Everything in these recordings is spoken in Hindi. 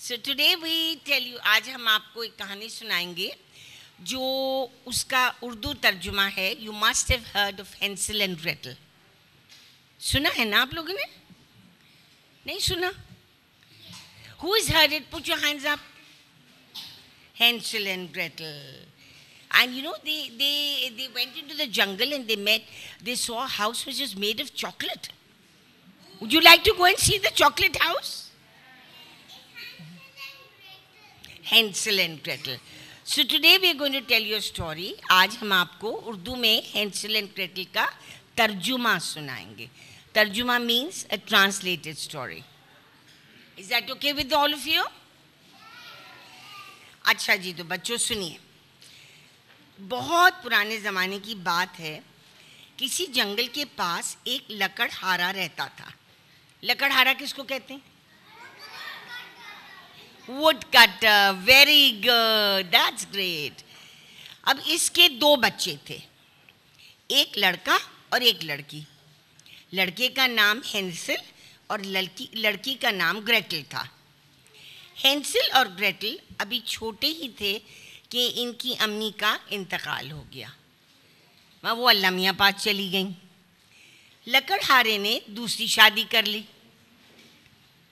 So today we tell you, आज हम आपको एक कहानी सुनाएंगे जो उसका उर्दू तर्जुमा है. You must have heard of Hansel and Gretel. सुना है ना आप लोगों ने? नहीं सुना? Who has heard it? Put your hands up. Hansel and Gretel. And you know, they went into the jungle and they saw a house which is made of chocolate. Would you like to go and see the chocolate house? Hansel and Gretel. So today we are going to tell you a story. आज हम आपको उर्दू में Hansel and Gretel का तर्जुमा सुनाएंगे. तर्जुमा means a translated story. Is that okay with all of you? अच्छा जी, तो बच्चों सुनिए. बहुत पुराने ज़माने की बात है. किसी जंगल के पास एक लकड़हारा रहता था. लकड़हारा किसको कहते हैं? Woodcutter. Very good. That's great. अब इसके दो बच्चे थे, एक लड़का और एक लड़की. लड़के का नाम हेंसल और लड़की का नाम ग्रेटल था. हेंसल और ग्रेटल अभी छोटे ही थे कि इनकी अम्मी का इंतकाल हो गया. वो अल्लाह मियाँ पास चली गईं. लकड़हारे ने दूसरी शादी कर ली.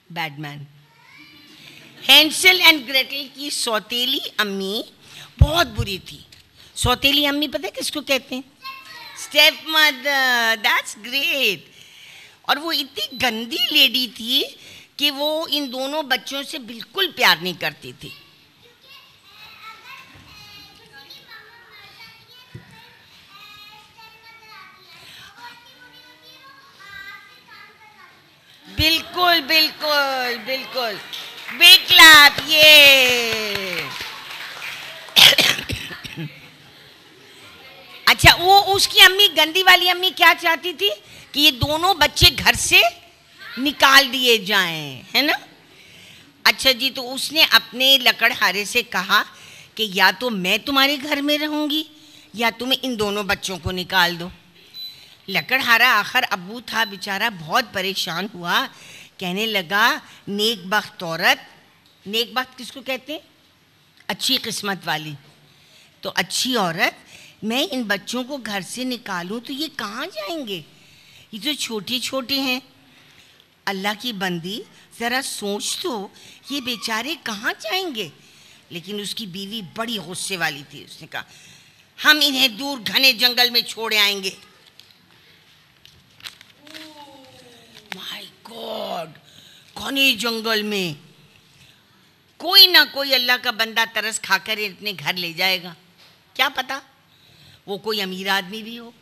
बैडमैन. हेंसल एंड ग्रेटल की सौतेली अम्मी बहुत बुरी थी. सौतेली अम्मी पता है किसको कहते हैं? Step mother. That's great. और वो इतनी गंदी लेडी थी कि वो इन दोनों बच्चों से बिल्कुल प्यार नहीं करती थी. बिल्कुल बिल्कुल बिल्कुल. Big clap. ये अच्छा, वो उसकी अम्मी, गंदी वाली अम्मी क्या चाहती थी कि ये दोनों बच्चे घर से निकाल दिए जाएं, है ना? अच्छा जी, तो उसने अपने लकड़हारे से कहा कि या तो मैं तुम्हारे घर में रहूंगी या तुम्हें इन दोनों बच्चों को निकाल दो. लकड़हारा आखिर अब्बू था बेचारा, बहुत परेशान हुआ. कहने लगा, नेक बख्त औरत. नेक बख्त किसको कहते हैं? अच्छी किस्मत वाली. तो अच्छी औरत, मैं इन बच्चों को घर से निकालूं तो ये कहाँ जाएंगे? ये तो छोटे छोटे हैं. अल्लाह की बंदी, ज़रा सोच तो, ये बेचारे कहाँ जाएंगे? लेकिन उसकी बीवी बड़ी गुस्से वाली थी. उसने कहा, हम इन्हें दूर घने जंगल में छोड़ आएंगे. माय गॉड, घने जंगल में कोई ना कोई अल्लाह का बंदा तरस खाकर अपने घर ले जाएगा. क्या पता वो कोई अमीर आदमी भी हो.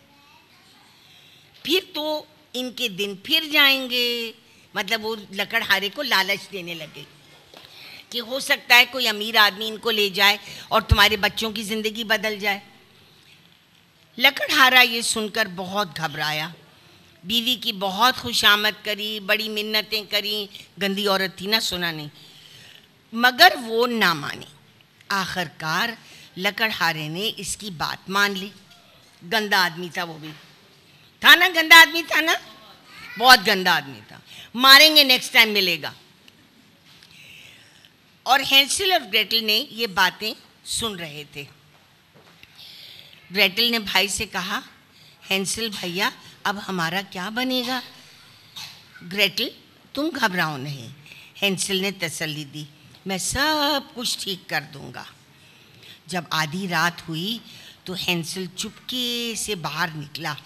फिर तो इनके दिन फिर जाएंगे. मतलब वो लकड़हारे को लालच देने लगे कि हो सकता है कोई अमीर आदमी इनको ले जाए और तुम्हारे बच्चों की ज़िंदगी बदल जाए. लकड़हारा ये सुनकर बहुत घबराया. बीवी की बहुत खुशामद करी, बड़ी मिन्नतें करी. गंदी औरत थी ना, सुना नहीं, मगर वो ना मानी. आखिरकार लकड़हारे ने इसकी बात मान ली. गंदा आदमी था वो भी, था ना? गंदा आदमी था ना, बहुत गंदा आदमी था. मारेंगे, नेक्स्ट टाइम मिलेगा. और हेंसल और ग्रेटल ने ये बातें सुन रहे थे. ग्रेटल ने भाई से कहा, हेंसल भैया, अब हमारा क्या बनेगा? ग्रेटल, तुम घबराओ नहीं. हेंसल ने तसल्ली दी, मैं सब कुछ ठीक कर दूंगा. जब आधी रात हुई तो हेंसल चुपके से बाहर निकला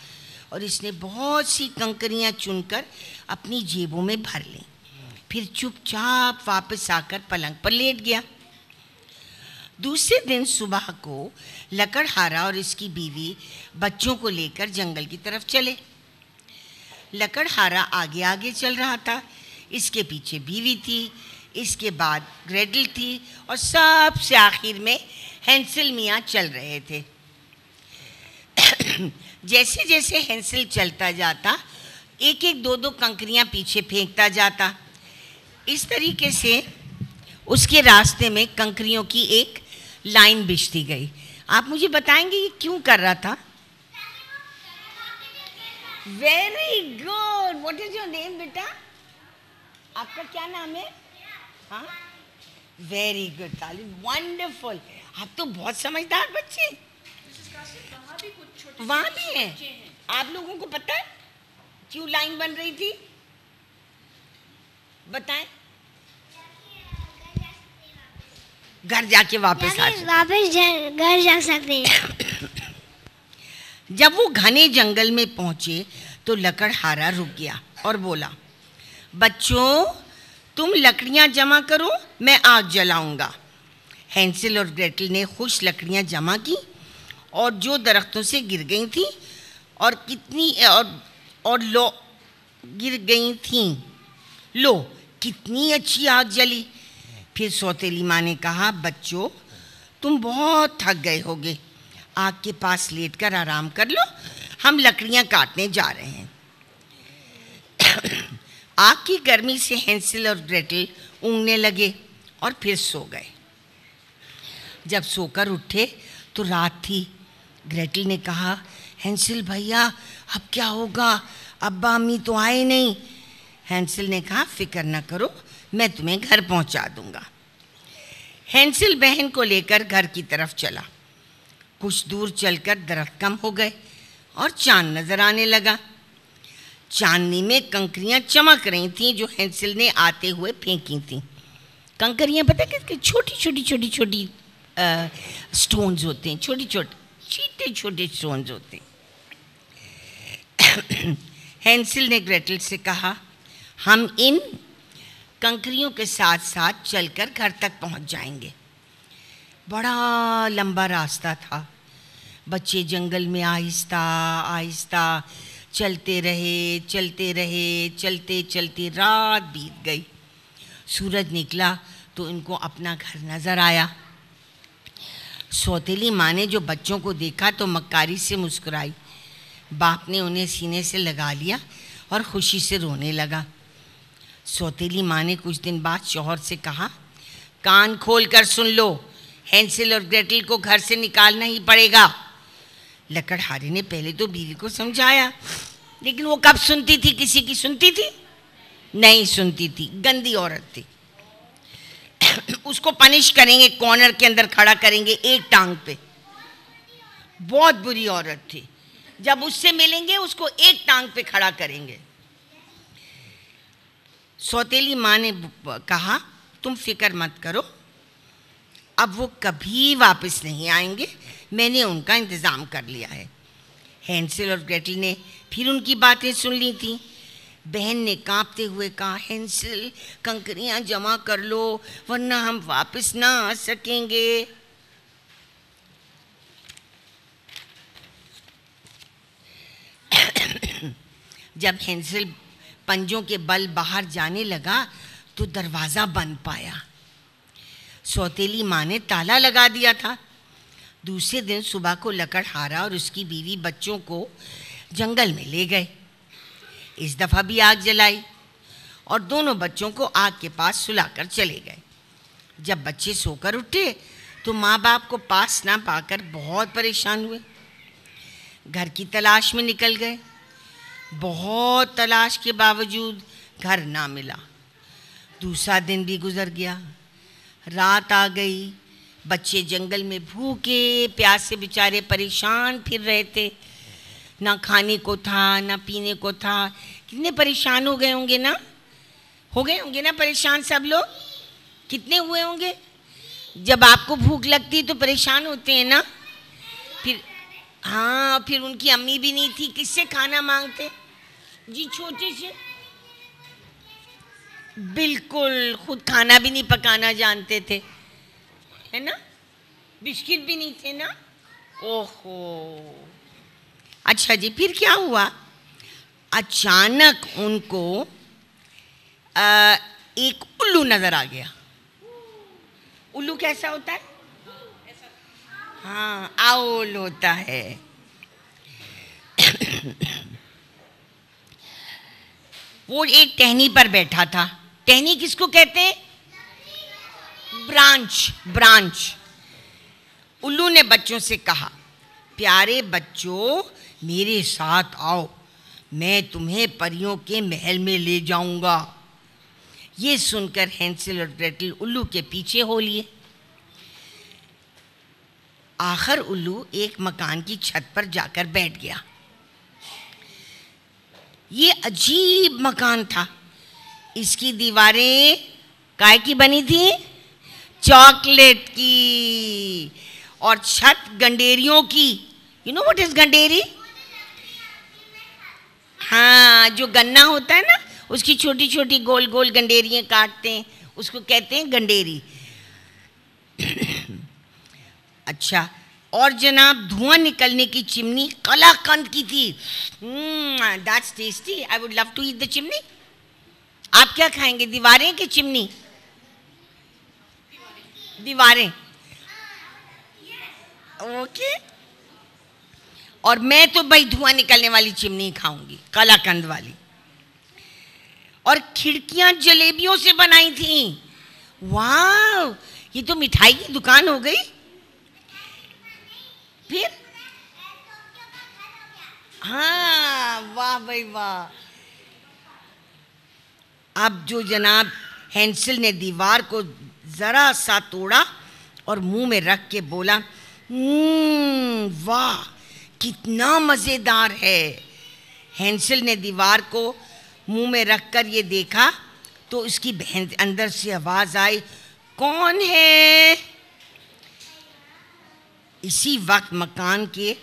और इसने बहुत सी कंकरियां चुनकर अपनी जेबों में भर लीं. फिर चुपचाप वापस आकर पलंग पर लेट गया. दूसरे दिन सुबह को लकड़हारा और इसकी बीवी बच्चों को लेकर जंगल की तरफ चले. लकड़हारा आगे आगे चल रहा था, इसके पीछे बीवी थी, इसके बाद ग्रेटल थी और सबसे आखिर में हेंसल मियाँ चल रहे थे. जैसे जैसे हेंसल चलता जाता, एक एक दो दो कंकरियाँ पीछे फेंकता जाता. इस तरीके से उसके रास्ते में कंकरियों की एक लाइन बिछती गई. आप मुझे बताएंगे ये क्यों कर रहा था? Very good. What is your name बेटा? आपका क्या नाम है? हाँ, वेरी गुड ताली, वंडरफुल। आप तो बहुत समझदार बच्चे। वहाँ भी हैं। आप लोगों को पता है क्यों लाइन बन रही थी? बताएं। घर जाके वापस घर जा सकते हैं। जब वो घने जंगल में पहुंचे तो लकड़हारा रुक गया और बोला, बच्चों तुम लकड़ियां जमा करो, मैं आग जलाऊंगा। हैंसल और ग्रेटल ने खुश लकड़ियां जमा की और जो दरख्तों से गिर गई थी और लो गिर गई थीं, लो कितनी अच्छी आग जली। फिर सौतेली माँ ने कहा, बच्चों तुम बहुत थक गए होगे, आग के पास लेटकर आराम कर लो, हम लकड़ियां काटने जा रहे हैं। आग की गर्मी से हैंसल और ग्रेटल ऊँघने लगे और फिर सो गए। जब सोकर उठे तो रात थी। ग्रेटल ने कहा, हैंसल भैया अब क्या होगा, अब्बा अम्मी तो आए नहीं। हैंसल ने कहा, फिक्र न करो, मैं तुम्हें घर पहुंचा दूंगा। हैंसल बहन को लेकर घर की तरफ चला। कुछ दूर चलकर दरख्त कम हो गए और चांद नजर आने लगा। चांदनी में कंकरियां चमक रही थीं जो हैंसल ने आते हुए फेंकी थीं। कंकरियां पता किसके? छोटी छोटी छोटी छोटी स्टोन्स होते हैं, छोटी छोटी छोटे छोटे स्टोन्स होते हैं। हैंसल ने ग्रेटल से कहा, हम इन कंकरियों के साथ साथ चलकर घर तक पहुंच जाएंगे। बड़ा लंबा रास्ता था। बच्चे जंगल में आहिस्ता आहिस्ता चलते रहे, चलते चलते रात बीत गई। सूरज निकला तो इनको अपना घर नजर आया। सौतेली माँ ने जो बच्चों को देखा तो मक्कारी से मुस्कुराई। बाप ने उन्हें सीने से लगा लिया और खुशी से रोने लगा। सौतेली माँ ने कुछ दिन बाद शौहर से कहा, कान खोल कर सुन लो, हैंसल और ग्रेटल को घर से निकालना ही पड़ेगा। लकड़हारे ने पहले तो बीवी को समझाया, लेकिन वो कब सुनती थी? किसी की सुनती थी? नहीं सुनती थी। गंदी औरत थी। उसको पनिश करेंगे, कॉर्नर के अंदर खड़ा करेंगे एक टांग पे। बहुत बुरी औरत थी। जब उससे मिलेंगे उसको एक टांग पे खड़ा करेंगे। सौतेली माँ ने कहा, तुम फिक्र मत करो, अब वो कभी वापस नहीं आएंगे, मैंने उनका इंतज़ाम कर लिया है। हैंसल और ग्रेटल ने फिर उनकी बातें सुन ली थी। बहन ने कांपते हुए कहा, हैंसल कंकरियां जमा कर लो वरना हम वापस ना आ सकेंगे। जब हैंसल पंजों के बल बाहर जाने लगा तो दरवाज़ा बंद पाया। सौतेली माँ ने ताला लगा दिया था। दूसरे दिन सुबह को लकड़हारा और उसकी बीवी बच्चों को जंगल में ले गए। इस दफ़ा भी आग जलाई और दोनों बच्चों को आग के पास सुलाकर चले गए। जब बच्चे सोकर उठे तो माँ बाप को पास ना पाकर बहुत परेशान हुए। घर की तलाश में निकल गए। बहुत तलाश के बावजूद घर ना मिला। दूसरा दिन भी गुजर गया। रात आ गई। बच्चे जंगल में भूखे प्यासे बेचारे परेशान फिर रहे थे। ना खाने को था ना पीने को था। कितने परेशान हो गए होंगे ना? हो गए होंगे ना परेशान सब लोग? कितने हुए होंगे? जब आपको भूख लगती तो परेशान होते हैं ना। फिर हाँ, फिर उनकी अम्मी भी नहीं थी, किससे खाना मांगते जी? छोटे से बिल्कुल खुद खाना भी नहीं पकाना जानते थे, है ना? बिस्किट भी नहीं थे ना। ओहो। अच्छा जी, फिर क्या हुआ? अचानक उनको एक उल्लू नजर आ गया। उल्लू कैसा होता है? हाँ, आउल होता है। वो एक टहनी पर बैठा था। टहनी किसको कहते हैं? ब्रांच। उल्लू ने बच्चों से कहा, प्यारे बच्चों मेरे साथ आओ, मैं तुम्हें परियों के महल में ले जाऊंगा। ये सुनकर हैंसल और ग्रेटल उल्लू के पीछे हो लिए। आखिर उल्लू एक मकान की छत पर जाकर बैठ गया। ये अजीब मकान था। इसकी दीवारें काय की बनी थी? चॉकलेट की। और छत गंडेरियों की। You know what is ganderi? हाँ, जो गन्ना होता है ना, उसकी छोटी छोटी गोल गोल गंडेरियां काटते हैं, उसको कहते हैं गंडेरी। अच्छा, और जनाब धुआं निकलने की चिमनी कलाकंद की थी। That's tasty, I would love to eat the chimney. आप क्या खाएंगे, दीवारें की चिमनी? दीवारें। ओके। और मैं तो भाई धुआं निकलने वाली चिमनी खाऊंगी, कलाकंद वाली। और खिड़कियां जलेबियों से बनाई थी। वाह, ये तो मिठाई की दुकान हो गई। फिर हाँ, वाह भाई वाह। अब जो जनाब हैंसल ने दीवार को जरा सा तोड़ा और मुंह में रख के बोला, वाह कितना मजेदार है। हैंसल ने दीवार को मुंह में रखकर ये देखा तो उसकी बहन अंदर से आवाज आई, कौन है? इसी वक्त मकान के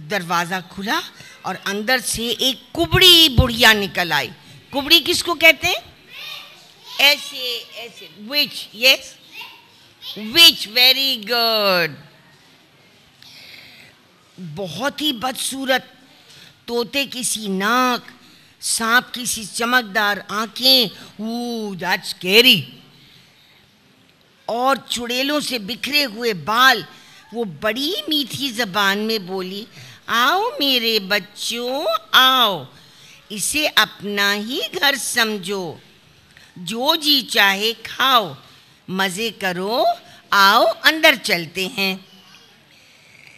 दरवाजा खुला और अंदर से एक कुबड़ी बुढ़िया निकल आई। कुबड़ी किसको कहते हैं? ऐसे ऐसे, विच, यस, विच, वेरी गुड। बहुत ही बदसूरत, तोते की सी नाक, सांप की सी चमकदार आंखें, दैट्स स्कैरी, और चुड़ैलों से बिखरे हुए बाल। वो बड़ी मीठी जबान में बोली, आओ मेरे बच्चों आओ, इसे अपना ही घर समझो, जो जी चाहे खाओ, मजे करो, आओ अंदर चलते हैं।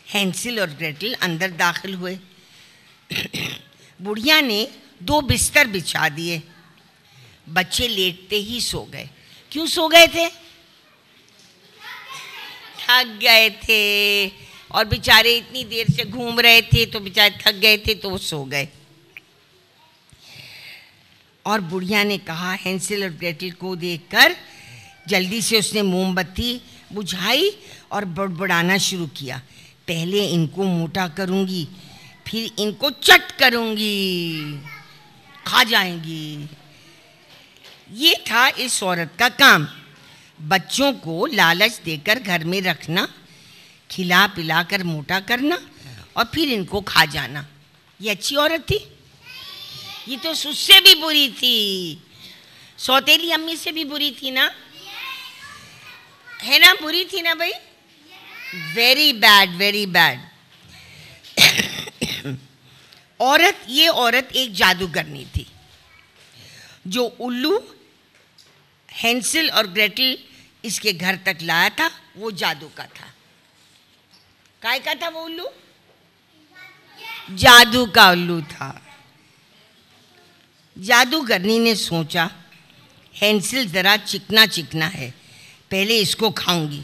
हैंसल और ग्रेटल अंदर दाखिल हुए। बुढ़िया ने 2 बिस्तर बिछा दिए। बच्चे लेटते ही सो गए। क्यों सो गए थे? थक गए थे, और बेचारे इतनी देर से घूम रहे थे तो बेचारे थक गए थे तो वो सो गए। और बुढ़िया ने कहा, हैंसल और ग्रेटल को देखकर जल्दी से उसने मोमबत्ती बुझाई और बड़बड़ाना शुरू किया, पहले इनको मोटा करूंगी, फिर इनको चट करूंगी, खा जाएंगी। ये था इस औरत का काम, बच्चों को लालच देकर घर में रखना, खिला पिलाकर मोटा करना और फिर इनको खा जाना। ये अच्छी औरत थी? ये तो उससे भी बुरी थी, सौतेली अम्मी से भी बुरी थी ना, है ना? बुरी थी ना भाई? Very bad, very bad. ये औरत एक जादूगरनी थी। जो उल्लू हैंसल और ग्रेटल इसके घर तक लाया था वो जादू का था। काय का था वो उल्लू? जादू का उल्लू था। जादूगरनी ने सोचा, हैंसल जरा चिकना चिकना है, पहले इसको खाऊंगी।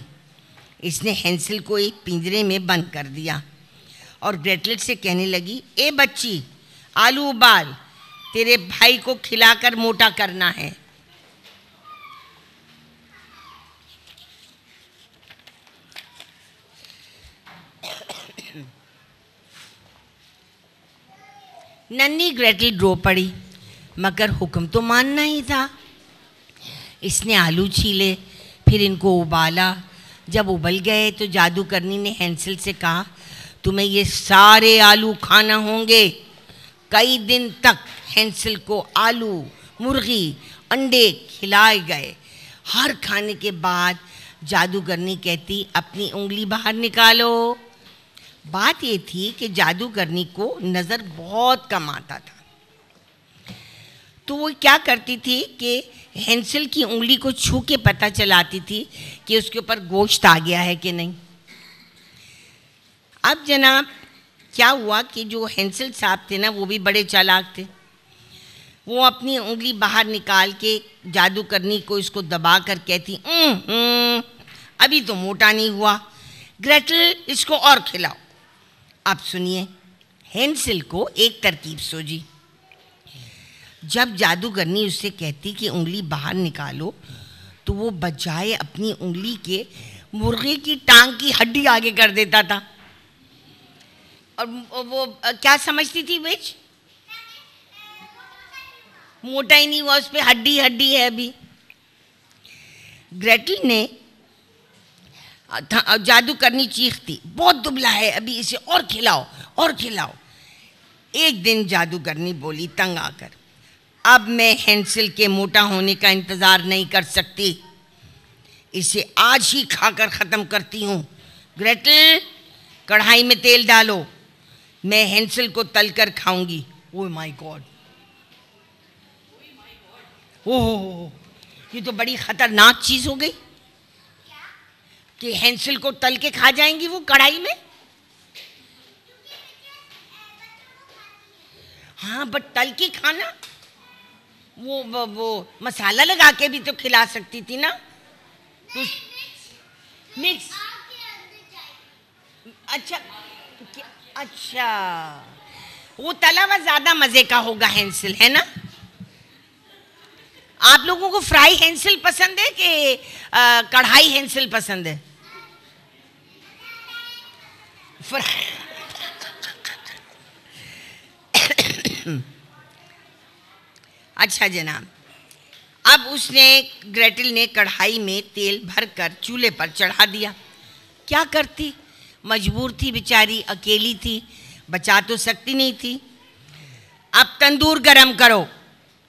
इसने हैंसल को एक पिंजरे में बंद कर दिया और ग्रेटल से कहने लगी, ए बच्ची, आलू उबाल, तेरे भाई को खिलाकर मोटा करना है। नन्ही ग्रेटल रो पड़ी, मगर हुक्म तो मानना ही था। इसने आलू छीले, फिर इनको उबाला। जब उबल गए तो जादूगरनी ने हैंसल से कहा, तुम्हें ये सारे आलू खाना होंगे। कई दिन तक हैंसल को आलू, मुर्गी, अंडे खिलाए गए। हर खाने के बाद जादूगरनी कहती, अपनी उंगली बाहर निकालो। बात ये थी कि जादूगरनी को नज़र बहुत कम आता था, तो वो क्या करती थी कि हैंसल की उंगली को छू के पता चलाती थी कि उसके ऊपर गोश्त आ गया है कि नहीं। अब जनाब क्या हुआ कि जो हैंसल साहब थे ना, वो भी बड़े चालाक थे। वो अपनी उंगली बाहर निकाल के जादूगरनी को इसको दबा कर कहती, अभी तो मोटा नहीं हुआ, ग्रेटल इसको और खिलाओ। अब सुनिए, हेंसिल को एक तरकीब सूझी। जब जादूगरनी उससे कहती कि उंगली बाहर निकालो, तो वो बजाय अपनी उंगली के मुर्गे की टांग की हड्डी आगे कर देता था। और वो क्या समझती थी बेच? मोटा ही नहीं हुआ, उस पर हड्डी हड्डी है अभी। ग्रेटल ने जादूगरनी चीखती, बहुत दुबला है, अभी इसे और खिलाओ और खिलाओ। एक दिन जादूगरनी बोली तंग आकर, अब मैं हेंसिल के मोटा होने का इंतजार नहीं कर सकती, इसे आज ही खाकर खत्म करती हूँ। ग्रेटल, कढ़ाई में तेल डालो, मैं हेंसिल को तलकर खाऊंगी। ओह माय गॉड, ओह ये तो बड़ी खतरनाक चीज हो गई कि हेंसिल को तल के खा जाएंगी वो कढ़ाई में। हाँ, बट तल के खाना, वो मसाला लगा के भी तो खिला सकती थी ना। तो मिक्स, अच्छा वो तला हुआ ज्यादा मजे का होगा हेंसिल, है ना। आप लोगों को फ्राई हेंसिल पसंद है कि कढ़ाई हेंसिल पसंद है? अच्छा जनाब, अब उसने ग्रेटल ने कढ़ाई में तेल भरकर चूल्हे पर चढ़ा दिया। क्या करती, मजबूर थी बेचारी, अकेली थी, बचा तो सकती नहीं थी। अब तंदूर गरम करो।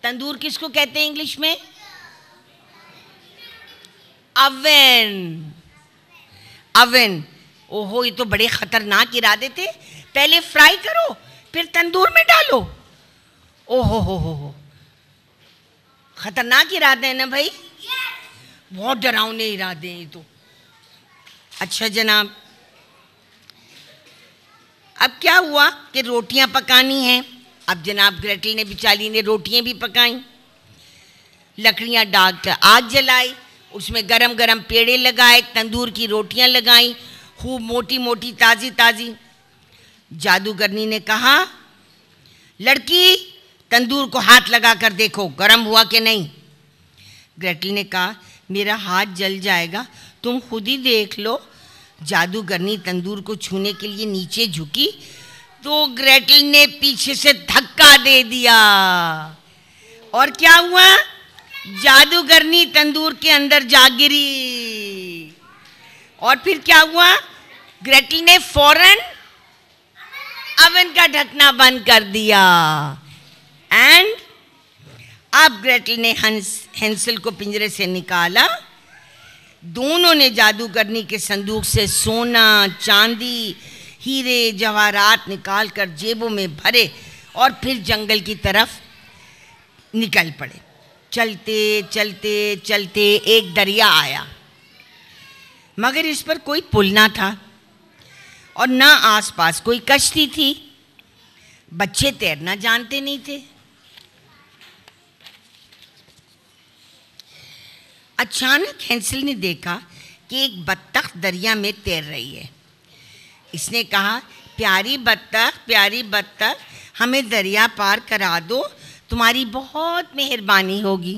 तंदूर किसको कहते हैं इंग्लिश में? अवन। अवन, ओहो ये तो बड़े खतरनाक इरादे थे। पहले फ्राई करो फिर तंदूर में डालो। ओहो हो, खतरनाक इरादे हैं ना भाई, बहुत डरावने इरादे हैं ये तो। अच्छा जनाब, अब क्या हुआ कि रोटियां पकानी हैं। अब जनाब ग्रेटल ने बेचारी ने रोटियां भी पकाई, लकड़ियां डाल कर आग जलाई, उसमें गरम गरम पेड़े लगाए, तंदूर की रोटियां लगाई, खूब मोटी मोटी ताज़ी ताज़ी। जादूगरनी ने कहा, लड़की तंदूर को हाथ लगा कर देखो गरम हुआ कि नहीं। ग्रेटल ने कहा, मेरा हाथ जल जाएगा, तुम खुद ही देख लो। जादूगरनी तंदूर को छूने के लिए नीचे झुकी तो ग्रेटल ने पीछे से धक्का दे दिया और क्या हुआ, जादूगरनी तंदूर के अंदर जा गिरी। और फिर क्या हुआ, ग्रेटल ने फौरन अवन का ढकना बंद कर दिया। एंड अब ग्रेटल ने हेंसिल को पिंजरे से निकाला। दोनों ने जादूगरनी के संदूक से सोना, चांदी, हीरे, जवाहरात निकाल कर जेबों में भरे और फिर जंगल की तरफ निकल पड़े। चलते चलते चलते एक दरिया आया, मगर इस पर कोई पुल ना था और ना आसपास कोई कश्ती थी। बच्चे तैरना जानते नहीं थे। अचानक हेंसिल ने देखा कि एक बत्तख दरिया में तैर रही है। इसने कहा, प्यारी बत्तख, हमें दरिया पार करा दो, तुम्हारी बहुत मेहरबानी होगी।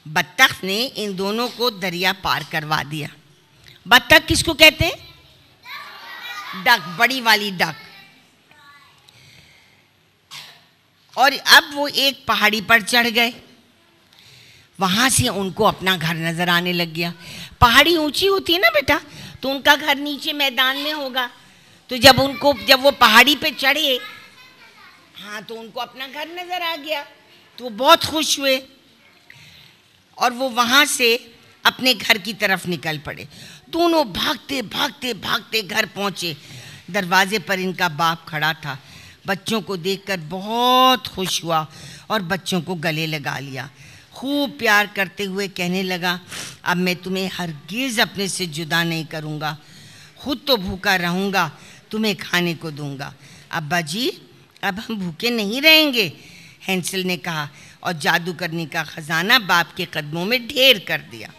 बत्तख ने इन दोनों को दरिया पार करवा दिया। बत्तख किसको कहते हैं? डक, बड़ी वाली डक। और अब वो एक पहाड़ी पर चढ़ गए। वहां से उनको अपना घर नजर आने लग गया। पहाड़ी ऊंची होती है ना बेटा, तो उनका घर नीचे मैदान में होगा। तो जब वो पहाड़ी पे चढ़े, हाँ, तो उनको अपना घर नजर आ गया, तो वो बहुत खुश हुए और वो वहां से अपने घर की तरफ निकल पड़े। दोनों भागते भागते भागते घर पहुंचे। दरवाजे पर इनका बाप खड़ा था। बच्चों को देखकर बहुत खुश हुआ और बच्चों को गले लगा लिया। खूब प्यार करते हुए कहने लगा, अब मैं तुम्हें हरगिज़ अपने से जुदा नहीं करूँगा, खुद तो भूखा रहूँगा, तुम्हें खाने को दूँगा। अब्बा जी, अब हम भूखे नहीं रहेंगे, हैंसल ने कहा और जादू करने का खजाना बाप के कदमों में ढेर कर दिया।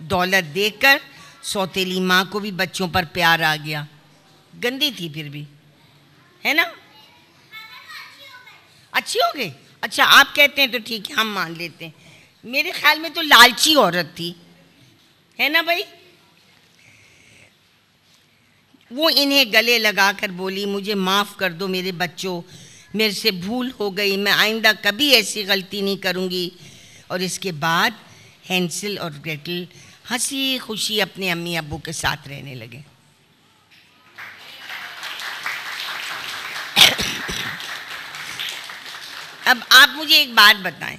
दौलत देखकर सौतेली माँ को भी बच्चों पर प्यार आ गया। गंदी थी फिर भी, है ना? अच्छी हो गई? अच्छा, आप कहते हैं तो ठीक है, हम मान लेते हैं। मेरे ख्याल में तो लालची औरत थी, है ना भाई? वो इन्हें गले लगाकर बोली, मुझे माफ़ कर दो मेरे बच्चों, मेरे से भूल हो गई, मैं आइंदा कभी ऐसी गलती नहीं करूँगी। और इसके बाद हैंसल और ग्रेटल हंसी खुशी अपने अम्मी अब्बू के साथ रहने लगे। अब आप मुझे एक बात बताएं,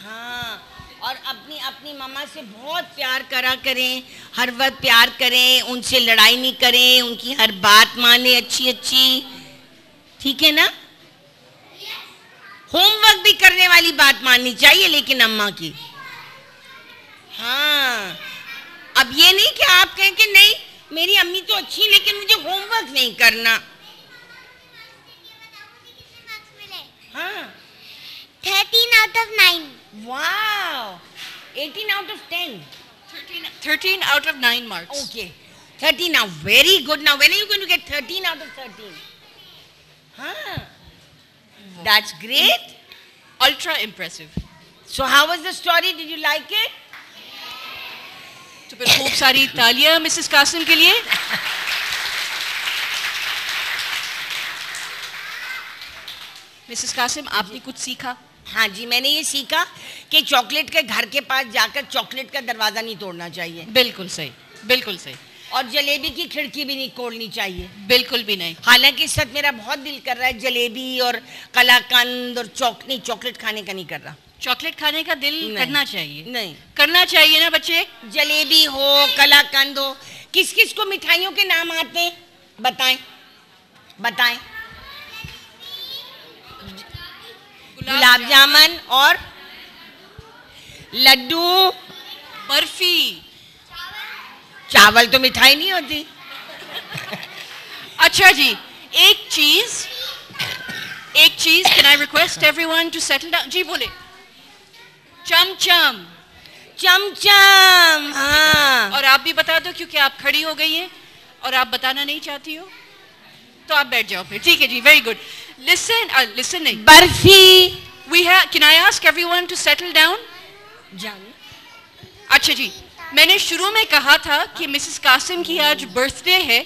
हाँ, और अपनी अपनी मम्मा से बहुत प्यार करा करें, हर वक्त प्यार करें, उनसे लड़ाई नहीं करें, उनकी हर बात माने अच्छी अच्छी, ठीक है ना? होमवर्क भी करने वाली बात माननी चाहिए लेकिन अम्मा की। हाँ, अब ये नहीं कि आप कहें कि नहीं मेरी अम्मी तो अच्छी लेकिन मुझे होमवर्क नहीं करना। हाँ, 13 out of 9. वाह, 18 out of 10. 13 out of 9 marks. Okay, 13 now. Very good. Now, when are you going to get 13 out of 13? Huh? That's great. Ultra impressive. So, how was the story? Did you like it? तो फिर खूब सारी तालियां मिसेस कासिम के लिए। मिसेस कासिम, आपने कुछ सीखा? हाँ जी, मैंने ये सीखा कि चॉकलेट के घर के पास जाकर चॉकलेट का दरवाज़ा नहीं तोड़ना चाहिए। बिल्कुल सही, बिल्कुल सही। और जलेबी की खिड़की भी नहीं खोलनी चाहिए, बिल्कुल भी नहीं। हालांकि इस वक्त मेरा बहुत दिल कर रहा है जलेबी और कलाकंद और चॉकलेट खाने का नहीं कर रहा। चॉकलेट खाने का दिल नहीं, करना चाहिए, नहीं करना चाहिए ना बच्चे। जलेबी हो, कलाकंद हो। किस किस को मिठाइयों के नाम आते हैं? बताएं बताएं। गुलाब जामुन और लड्डू, बर्फी। चावल तो मिठाई नहीं होती। अच्छा जी, एक चीज, can I request everyone to settle down? जी बोले। चमचम। चमचम, हाँ। और आप भी बता दो, क्योंकि आप खड़ी हो गई हैं और आप बताना नहीं चाहती हो, तो आप बैठ जाओ फिर। ठीक है जी, वेरी गुड। लिसन नहीं, barfi. We have, can I ask everyone to settle down? अच्छा जी, मैंने शुरू में कहा था कि मिसेस कासिम की आज बर्थडे है,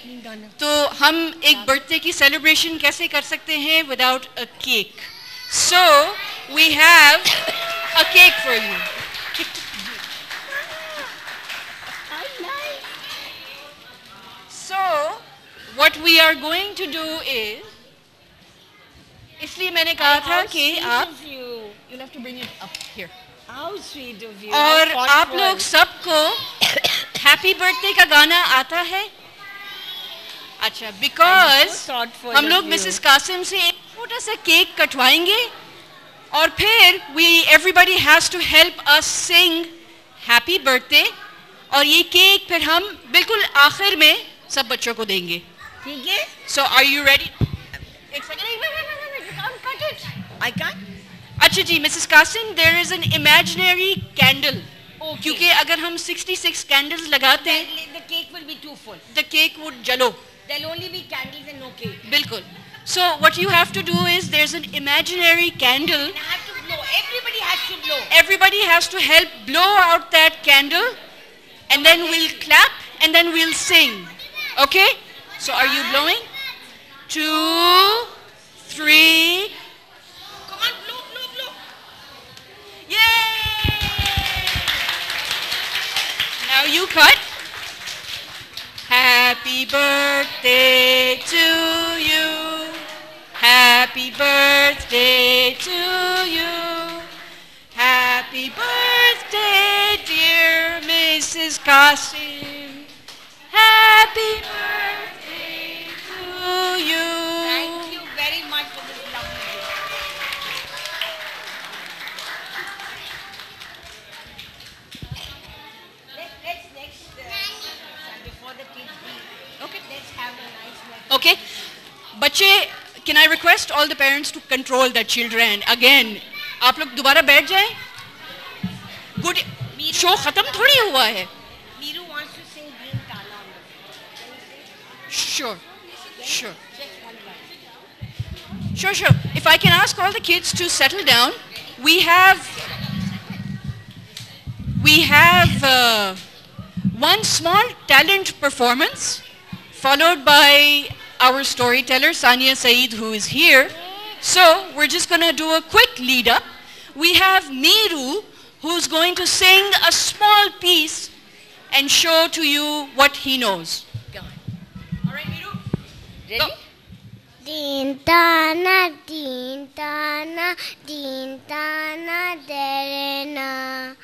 तो हम एक बर्थडे की सेलिब्रेशन कैसे कर सकते हैं without a cake? So we have a cake for you. So what we are going to do is, इसलिए मैंने कहा था कि आप, you'll have to bring it up here. How sweet of you. और आप लोग सबको हैप्पी बर्थडे का गाना आता है? अच्छा, बिकॉज हम लोग मिसेस कासिम से एक छोटा सा केक कटवाएंगे और फिर everybody has to help us sing happy birthday, और ये केक फिर हम बिल्कुल आखिर में सब बच्चों को देंगे। ठीक है? So are you ready? एक second, you can't cut it. I can't. अच्छा जी, Mrs Kasim, there is an imaginary candle, क्योंकि अगर हम 66 कैंडल्स लगाते हैं, The cake will be too full. The cake would जलो। There'll only be candles and no cake. बिल्कुल। So what you have to do is, there's an imaginary candle. And I have to blow. Everybody has to blow. Everybody has to help blow out that candle, and then we'll clap, and then we'll sing. Okay? So are you blowing? 2, 3. Come on, blow, blow, blow. Yay! Now you cut. Happy birthday to you. Happy birthday to you. Happy birthday, dear Mrs. Qasim. Happy birthday to you. Thank you very much for this lovely gift. Let's all the parents to control their children. Again, आप लोग दोबारा बैठ जाएं. Good. शो खत्म थोड़ी हुआ है. Meeru wants to sing Green Tala on the Sure. Sure. Sure, sure. If I can ask all the kids to settle down, we have one small talent performance, followed by our storyteller Sania Saeed, who is here. So we're just gonna do a quick lead up. We have Meeru, who's going to sing a small piece and show to you what he knows. Go on. All right, Meeru. Ready? Go. Din tana, din tana, din tana, derena.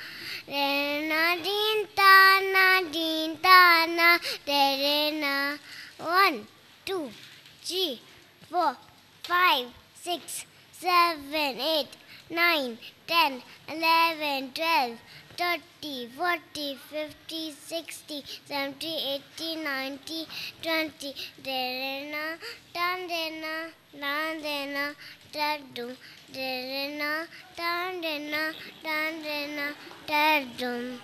Derena, din tana, derena. 1, 2, 3, 4, 5, 6, 7, 8, 9, 10, 11, 12, 30, 40, 50, 60, 70, 80, 90, 20. Derena, dandena, dandena, dadum. Derena, dandena, dandena, dadum.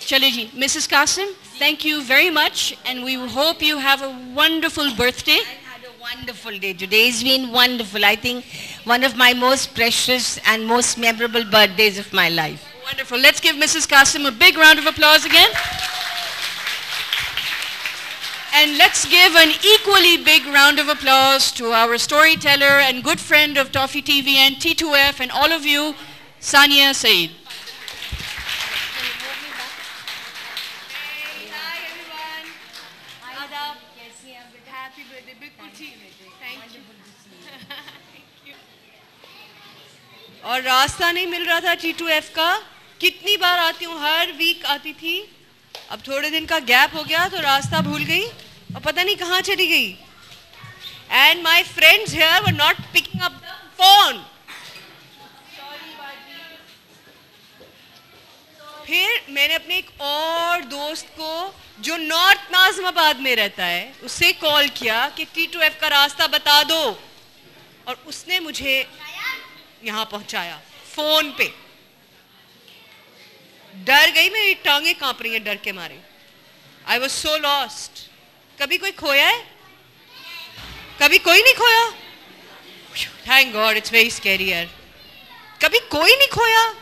Chale ji, Mrs. Qasim, thank you very much, and we hope you have a wonderful birthday. I had a wonderful day. Today's been wonderful. I think one of my most precious and most memorable birthdays of my life. Wonderful. Let's give Mrs. Qasim a big round of applause again. And let's give an equally big round of applause to our storyteller and good friend of Toffee TV and T2F and all of you, Sania Saeed. और रास्ता नहीं मिल रहा था T2F का. कितनी बार आती हूँ, हर वीक आती थी. अब थोड़े दिन का गैप हो गया तो रास्ता भूल गई और पता नहीं कहाँ चली गई. And my friends here were not picking up the phone. फिर मैंने अपने एक और दोस्त को जो नॉर्थ नाज़िमाबाद में रहता है उससे कॉल किया कि T2F का रास्ता बता दो, और उसने मुझे यहाँ पहुंचाया फोन पे. डर गई, मेरी टांगें कांप रही हैं डर के मारे. I was so lost. कभी कोई खोया है? कभी कोई नहीं खोया? Thank God, it's very scary यार. कभी कोई नहीं खोया?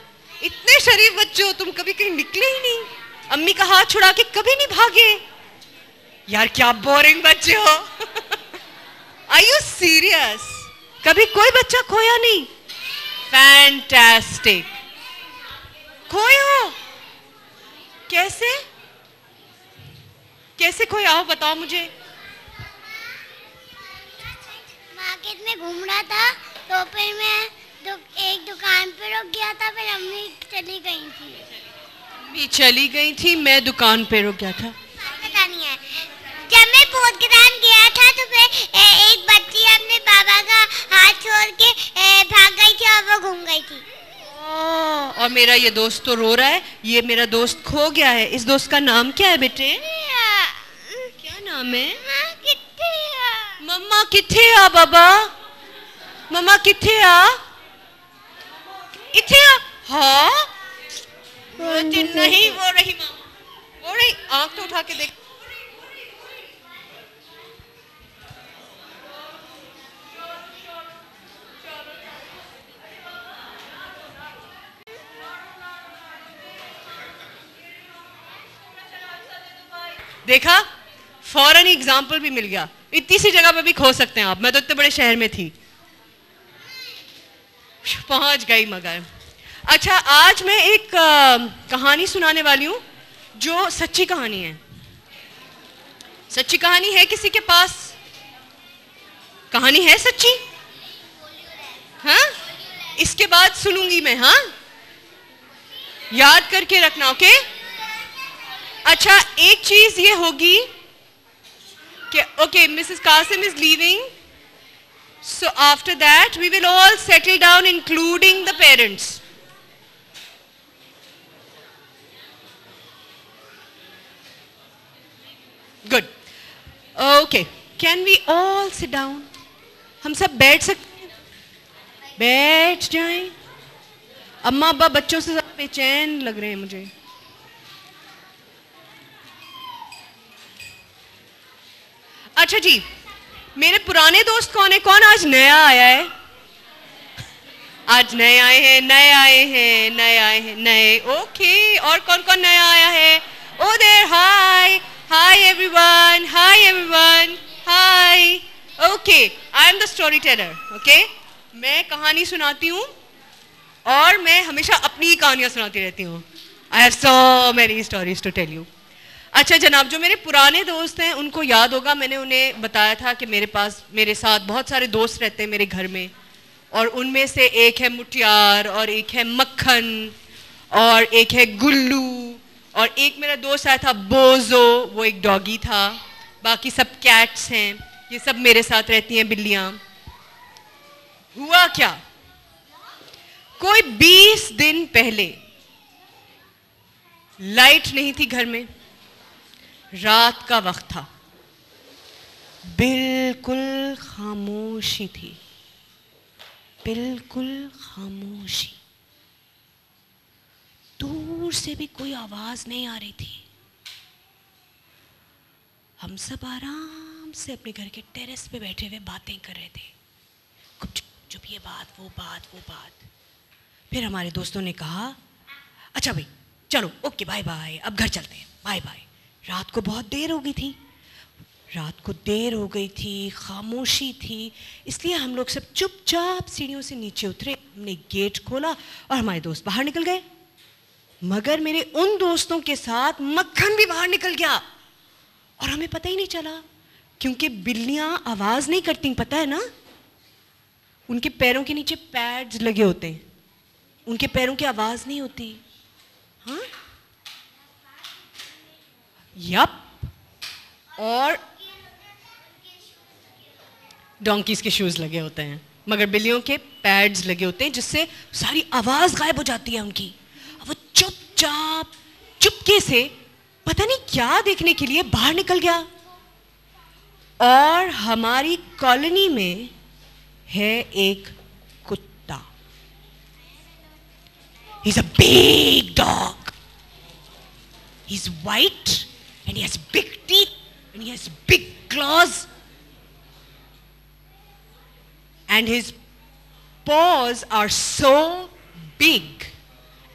इतने शरीफ बच्चे हो तुम, कभी कहीं निकले ही नहीं. अम्मी का हाथ छुड़ा के कभी नहीं भागे. यार क्या बोरिंग बच्चे हो. Are you serious? कभी कोई बच्चा खोया नहीं? फैंटास्टिक. खोए हो? कैसे कैसे खोए? आओ बताओ मुझे. मार्केट में घूम रहा था तो फिर मैं एक दुकान पे रुक गया था. फिर अम्मी चली गई थी. अम्मी चली गई थी, मैं दुकान पे रुक गया था. पता नहीं है. जब मैं पोतग्राम गया था तो फिर एक बच्ची अपने बाबा का हाथ छोड़ के भाग गई थी और वो घूम गई थी. और मेरा ये दोस्त तो रो रहा है. ये मेरा दोस्त खो गया है. इस दोस्त का नाम क्या है बेटे? क्या नाम है? मम्मा किथे आ बाबा? मम्मा किथे आ? इथे आ. हाँ नहीं वो रही मामा, वो रही. आंख तो उठा के देख. देखा, फौरन एग्जाम्पल भी मिल गया. इतनी सी जगह पे भी खो सकते हैं आप. मैं तो इतने बड़े शहर में थी. पहुंच गई मगर. अच्छा, आज मैं एक कहानी सुनाने वाली हूं जो सच्ची कहानी है. सच्ची कहानी है किसी के पास? कहानी है सच्ची? हाँ, इसके बाद सुनूंगी मैं. हाँ, याद करके रखना. ओके. अच्छा, एक चीज ये होगी कि okay, Mrs Kasim is leaving, so after that we will all settle down including the parents. Okay, can we all sit down? हम सब बैठ सकते हैं? बैठ जाएं। अम्मा अब्बा बच्चों से ज्यादा बेचैन लग रहे हैं मुझे। अच्छा जी, मेरे पुराने दोस्त कौन है? कौन आज नया आया है? आज नए आए हैं, नए आए हैं, नए आए हैं, नए। ओके, और कौन कौन नया आया है? Oh there, hi hi everyone, hi everyone, hi. Okay, I am the story teller. Okay, मैं कहानी सुनाती हूँ और मैं हमेशा अपनी ही कहानियाँ सुनाती रहती हूँ। I have so many stories to tell you. अच्छा जनाब, जो मेरे पुराने दोस्त हैं उनको याद होगा, मैंने उन्हें बताया था कि मेरे साथ बहुत सारे दोस्त रहते हैं मेरे घर में, और उनमें से एक है मुटियार, और एक है मक्खन, और एक है गुल्लू, और एक मेरा दोस्त आया था बोजो, वो एक डॉगी था। बाकी सब कैट्स हैं, ये सब मेरे साथ रहती हैं बिल्लियाँ। हुआ क्या, कोई 20 दिन पहले लाइट नहीं थी घर में, रात का वक्त था, बिल्कुल खामोशी थी, बिल्कुल खामोशी। दूर से भी कोई आवाज नहीं आ रही थी। हम सब आराम से अपने घर के टेरेस पे बैठे हुए बातें कर रहे थे, चुप ये बात वो बात वो बात। फिर हमारे दोस्तों ने कहा, अच्छा भाई चलो, ओके बाय बाय, अब घर चलते हैं, बाय बाय। रात को बहुत देर हो गई थी, रात को देर हो गई थी, खामोशी थी, इसलिए हम लोग सब चुपचाप सीढ़ियों से नीचे उतरे, हमने गेट खोला और हमारे दोस्त बाहर निकल गए। मगर मेरे उन दोस्तों के साथ मक्खन भी बाहर निकल गया और हमें पता ही नहीं चला, क्योंकि बिल्लियां आवाज नहीं करती, पता है ना, उनके पैरों के नीचे पैड्स लगे होते हैं, उनके पैरों की आवाज नहीं होती। हाँ, यप, और डोंकीज के शूज लगे होते हैं, मगर बिल्लियों के पैड्स लगे होते हैं, जिससे सारी आवाज गायब हो जाती है उनकी। वो चुपचाप चुपके से पता नहीं क्या देखने के लिए बाहर निकल गया। और हमारी कॉलोनी में है एक कुत्ता, he's a big dog, he's white and he has big teeth and he has big claws and his paws are so big,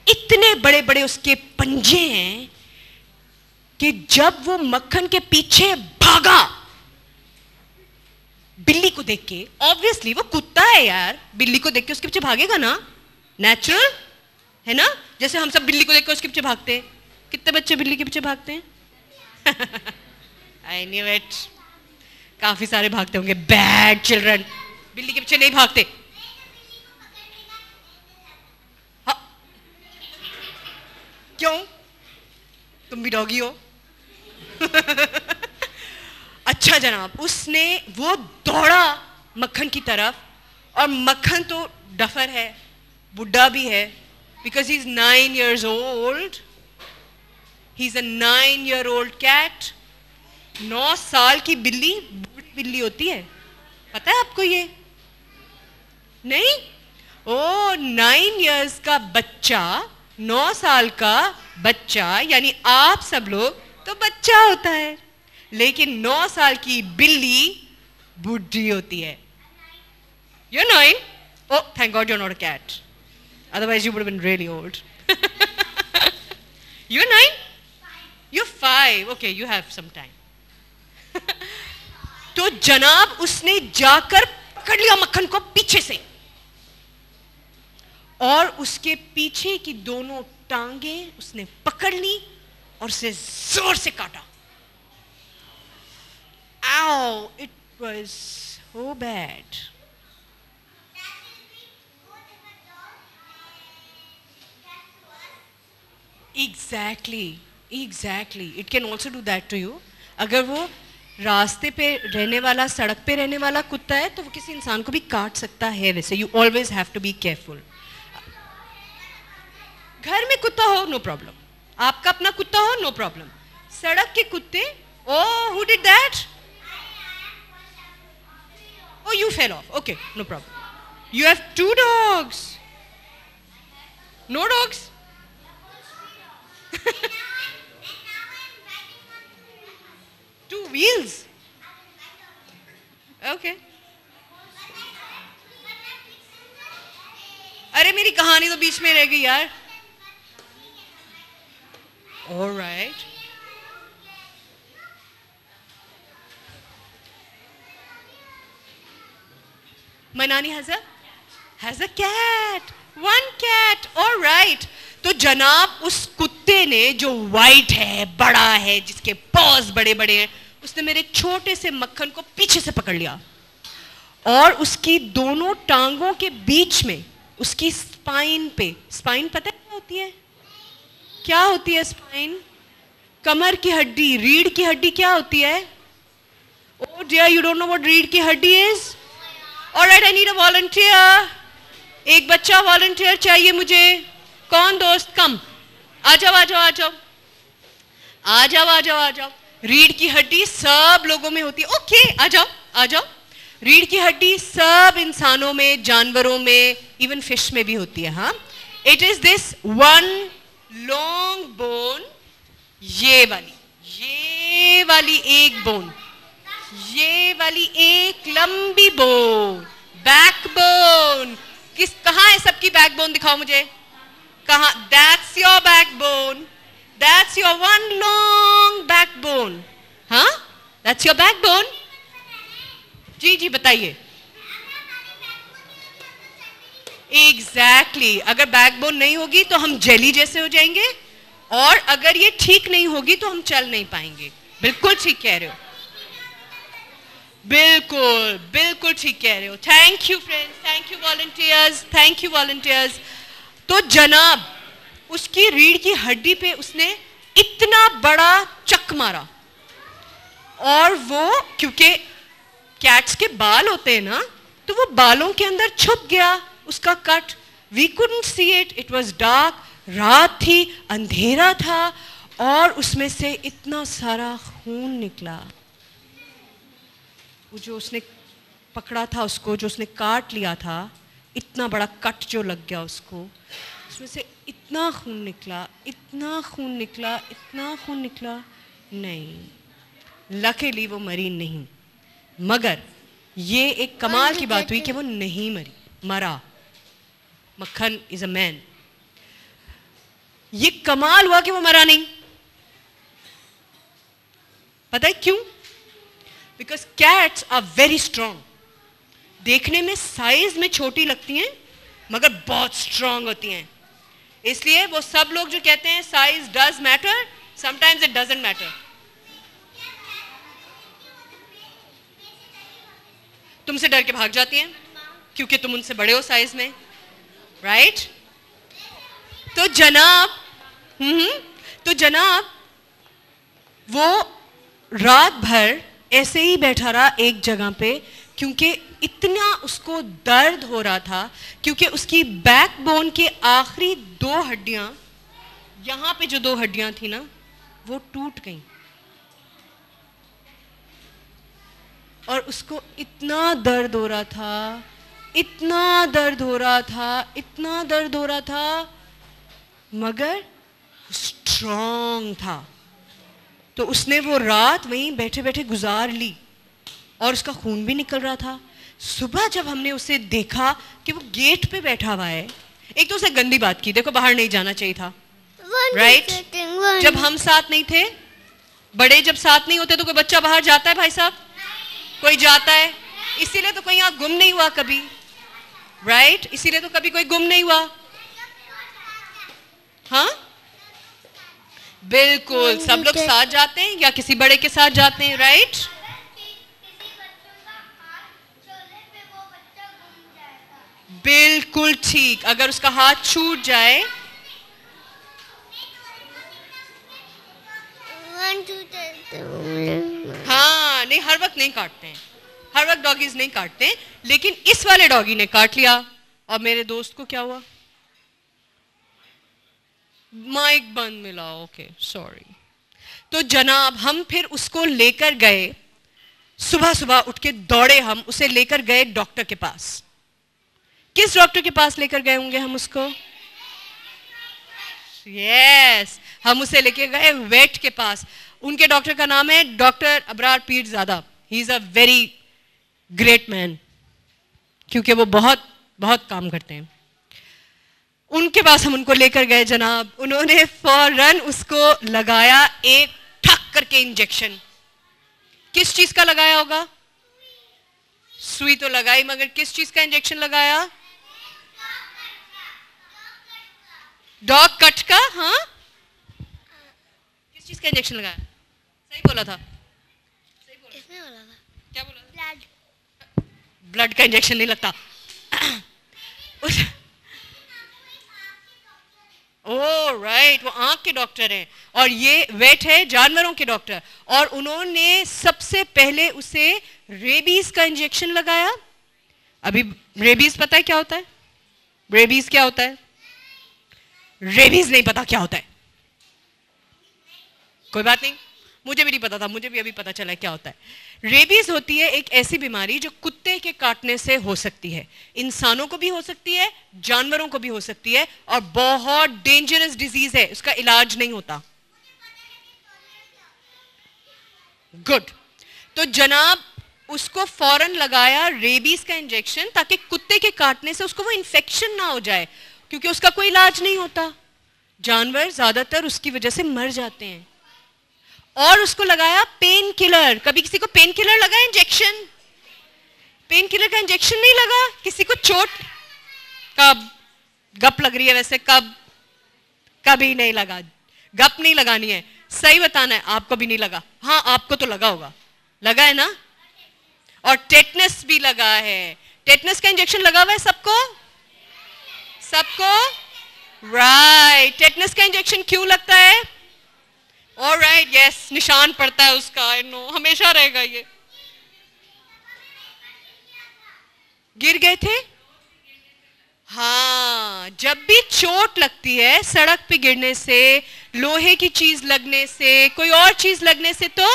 इतने बड़े बड़े उसके पंजे हैं कि जब वो मक्खन के पीछे भागा बिल्ली को देख के, ऑब्वियसली वो कुत्ता है यार, बिल्ली को देख के उसके पीछे भागेगा ना, नेचुरल है ना, जैसे हम सब बिल्ली को देख के उसके पीछे भागते हैं। कितने बच्चे बिल्ली के पीछे भागते हैं? I knew it, काफी सारे भागते होंगे। बैड चिल्ड्रन, बिल्ली के पीछे नहीं भागते। हाँ, क्यों? तुम भी डॉगी हो? अच्छा जनाब, वो दौड़ा मक्खन की तरफ, और मक्खन तो डफर है, बुढ़ा भी है, because he's 9 years old. He's a 9-year-old cat. 9 साल की बिल्ली बूढ़ी बिल्ली होती है, पता है आपको ये? नहीं? ओ 9 years का बच्चा, 9 साल का बच्चा, यानी आप सब लोग तो बच्चा होता है, लेकिन 9 साल की बिल्ली बूढ़ी होती है। You're 9? Oh, thank God you're not a cat. Otherwise you would have been really old. You're 9? You're 5. Okay, you have some time. तो जनाब उसने जाकर पकड़ लिया मक्खन को पीछे से, और उसके पीछे की दोनों टांगे उसने पकड़ ली और उसे जोर से काटा। Ow, it was so bad. Exactly. It can also do that to you. अगर वो रास्ते पे रहने वाला, सड़क पे रहने वाला कुत्ता है तो वो किसी इंसान को भी काट सकता है। वैसे you always have to be careful. घर में कुत्ता हो नो प्रॉब्लम, आपका अपना कुत्ता हो नो प्रॉब्लम। सड़क के कुत्ते, oh who did that? you fell off. Okay, no problem. You have 2 dogs. No dogs? 2 wheels. Okay. अरे मेरी कहानी तो बीच में रह गई यार. All right. My nanny has a cat. 1 cat. All right. तो जनाब उस कुत्ते ने जो वाइट है, बड़ा है, जिसके पॉज बड़े बड़े हैं, उसने मेरे छोटे से मक्खन को पीछे से पकड़ लिया और उसकी दोनों टांगों के बीच में, उसकी स्पाइन पे, स्पाइन पता है क्या होती है? क्या होती है स्पाइन? कमर की हड्डी, रीढ़ की हड्डी क्या होती है? Oh dear, you don't know what रीढ़ की हड्डी is? All right, I need a volunteer. एक बच्चा वॉलंटियर चाहिए मुझे. कौन दोस्त? कम, आ जाओ आ जाओ आ जाओ आ जाओ आ जाओ आ जाओ. रीढ़ की हड्डी सब लोगों में होती है. ओके, आ जाओ आ जाओ. रीढ़ की हड्डी सब इंसानों में, जानवरों में, इवन फिश में भी होती है. हाँ, it is this one long bone. ये वाली एक बोन, ये वाली एक लंबी बोन, बैकबोन. कहाँ है सबकी बैकबोन? दिखाओ मुझे. कहाँ? That's your backbone. That's your one long backbone. हाँ, दैट्स योर बैकबोन. जी जी बताइए. एग्जैक्टली. अगर बैकबोन नहीं होगी तो हम जेली जैसे हो जाएंगे, और अगर ये ठीक नहीं होगी तो हम चल नहीं पाएंगे. बिल्कुल ठीक कह रहे हो. बिल्कुल बिल्कुल ठीक कह रहे हो. Thank you friends, thank you volunteers, thank you volunteers. तो जनाब उसकी रीढ़ की हड्डी पे उसने इतना बड़ा चक मारा, और वो क्योंकि कैट्स के बाल होते हैं ना, तो वो बालों के अंदर छुप गया उसका cut. We couldn't see it. It was dark. रात थी, अंधेरा था, और उसमें से इतना सारा खून निकला. वो जो उसने पकड़ा था, उसको जो उसने काट लिया था, इतना बड़ा कट जो लग गया उसको, उसमें से इतना खून निकला, इतना खून निकला, इतना खून निकला. नहीं, लकीली वो मरी नहीं. मगर ये एक कमाल की बात हुई कि वो नहीं मरी, मरा. मक्खन इज अ मैन. ये कमाल हुआ कि वो मरा नहीं. पता है क्यों? Because cats are very strong. देखने में साइज में छोटी लगती हैं, मगर बहुत स्ट्रांग होती हैं. इसलिए वो सब लोग जो कहते हैं size does matter, sometimes it doesn't matter. तुमसे डर के भाग जाती हैं क्योंकि तुम उनसे बड़े हो साइज में, राइट? तो जनाब वो रात भर ऐसे ही बैठा रहा एक जगह पे, क्योंकि इतना उसको दर्द हो रहा था, क्योंकि उसकी बैकबोन के आखिरी 2 हड्डियां, यहां पे जो 2 हड्डियां थी ना, वो टूट गईं. और उसको इतना दर्द हो रहा था, इतना दर्द हो रहा था, इतना दर्द हो रहा था, मगर स्ट्रांग था. तो उसने वो रात वहीं बैठे बैठे गुजार ली, और उसका खून भी निकल रहा था. सुबह जब हमने उसे देखा कि वो गेट पे बैठा हुआ है, एक तो उसे गंदी बात की, देखो बाहर नहीं जाना चाहिए था, राइट? जब हम साथ नहीं थे, बड़े जब साथ नहीं होते तो कोई बच्चा बाहर जाता है भाई साहब? कोई जाता है. इसीलिए तो कोई यहाँ गुम नहीं हुआ कभी, राइट? इसीलिए तो कभी कोई गुम नहीं हुआ. हाँ, बिल्कुल. सब लोग साथ जाते हैं या किसी बड़े के साथ जाते हैं, राइट? बिल्कुल ठीक. अगर उसका हाथ छूट जाए, हाँ, नहीं, हर वक्त नहीं काटते हैं, हर वक्त डॉगीज नहीं काटते हैं, लेकिन इस वाले डॉगी ने काट लिया. और मेरे दोस्त को क्या हुआ? माइक बंद मिला. Okay, sorry. तो जनाब हम फिर उसको लेकर गए सुबह सुबह उठ के दौड़े, हम उसे लेकर गए डॉक्टर के पास। किस डॉक्टर के पास लेकर गए होंगे हम उसको? यस, हम उसे लेके गए वेट के पास। उनके डॉक्टर का नाम है doctor Abrar Pirzada. He is a very great man, क्योंकि वो बहुत बहुत काम करते हैं। उनके पास हम उनको लेकर गए जनाब। उन्होंने फौरन उसको लगाया एक ठक करके इंजेक्शन। किस चीज का लगाया होगा? सुई तो लगाई, मगर किस चीज का इंजेक्शन लगाया? डॉग कट का। हाँ, किस चीज का इंजेक्शन लगाया? सही बोला था, सही बोला। इसने बोला था क्या बोला? ब्लड। ब्लड का इंजेक्शन नहीं लगता। ओह राइट, वो आंख के डॉक्टर हैं और ये वेट है जानवरों के डॉक्टर। और उन्होंने सबसे पहले उसे रेबीज का इंजेक्शन लगाया। अभी रेबीज पता है क्या होता है? रेबीज क्या होता है? रेबीज नहीं पता क्या होता है? कोई बात नहीं, मुझे भी नहीं पता था, मुझे भी अभी पता चला क्या होता है। रेबीज होती है एक ऐसी बीमारी जो कुत्ते के काटने से हो सकती है। इंसानों को भी हो सकती है, जानवरों को भी हो सकती है, और बहुत डेंजरस डिजीज है, उसका इलाज नहीं होता। गुड। तो जनाब उसको फौरन लगाया रेबीज का इंजेक्शन, ताकि कुत्ते के काटने से उसको वो इन्फेक्शन ना हो जाए, क्योंकि उसका कोई इलाज नहीं होता। जानवर ज्यादातर उसकी वजह से मर जाते हैं। और उसको लगाया पेन किलर। कभी किसी को पेन किलर लगा इंजेक्शन? पेन किलर का इंजेक्शन नहीं लगा किसी को? चोट कब गप लग रही है वैसे? कब? कभी नहीं लगा। गप नहीं लगानी है, सही बताना है। आपको भी नहीं लगा? हाँ, आपको तो लगा होगा, लगा है ना? और टेटनस भी लगा है। टेटनस का इंजेक्शन लगा हुआ है सबको? सबको? राइट। टेटनस का इंजेक्शन क्यों लगता है? ऑलराइट, यस, निशान पड़ता है उसका। आई नो, हमेशा रहेगा ये। गिर गए थे? हाँ, जब भी चोट लगती है सड़क पे गिरने से, लोहे की चीज लगने से, कोई और चीज लगने से, तो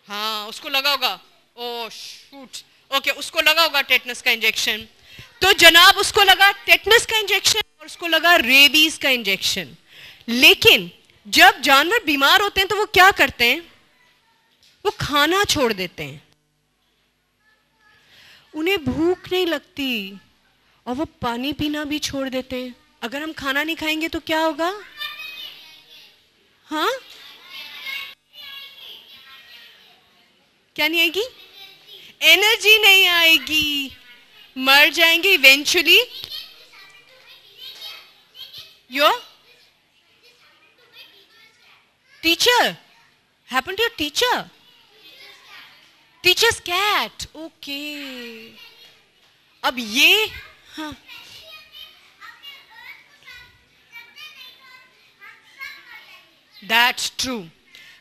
हाँ, उसको लगा होगा। ओह शूट, ओके, उसको लगा होगा टेटनस का इंजेक्शन। तो जनाब उसको लगा टेटनस का इंजेक्शन और उसको लगा रेबीज का इंजेक्शन। लेकिन जब जानवर बीमार होते हैं तो वो क्या करते हैं? वो खाना छोड़ देते हैं। उन्हें भूख नहीं लगती और वो पानी पीना भी छोड़ देते हैं। अगर हम खाना नहीं खाएंगे तो क्या होगा? हाँ, क्या नहीं आएगी? एनर्जी नहीं आएगी, मर जाएंगे eventually. Your teacher happen to your teacher? Teacher's cat, okay. अब ये, हाँ, दैट्स ट्रू।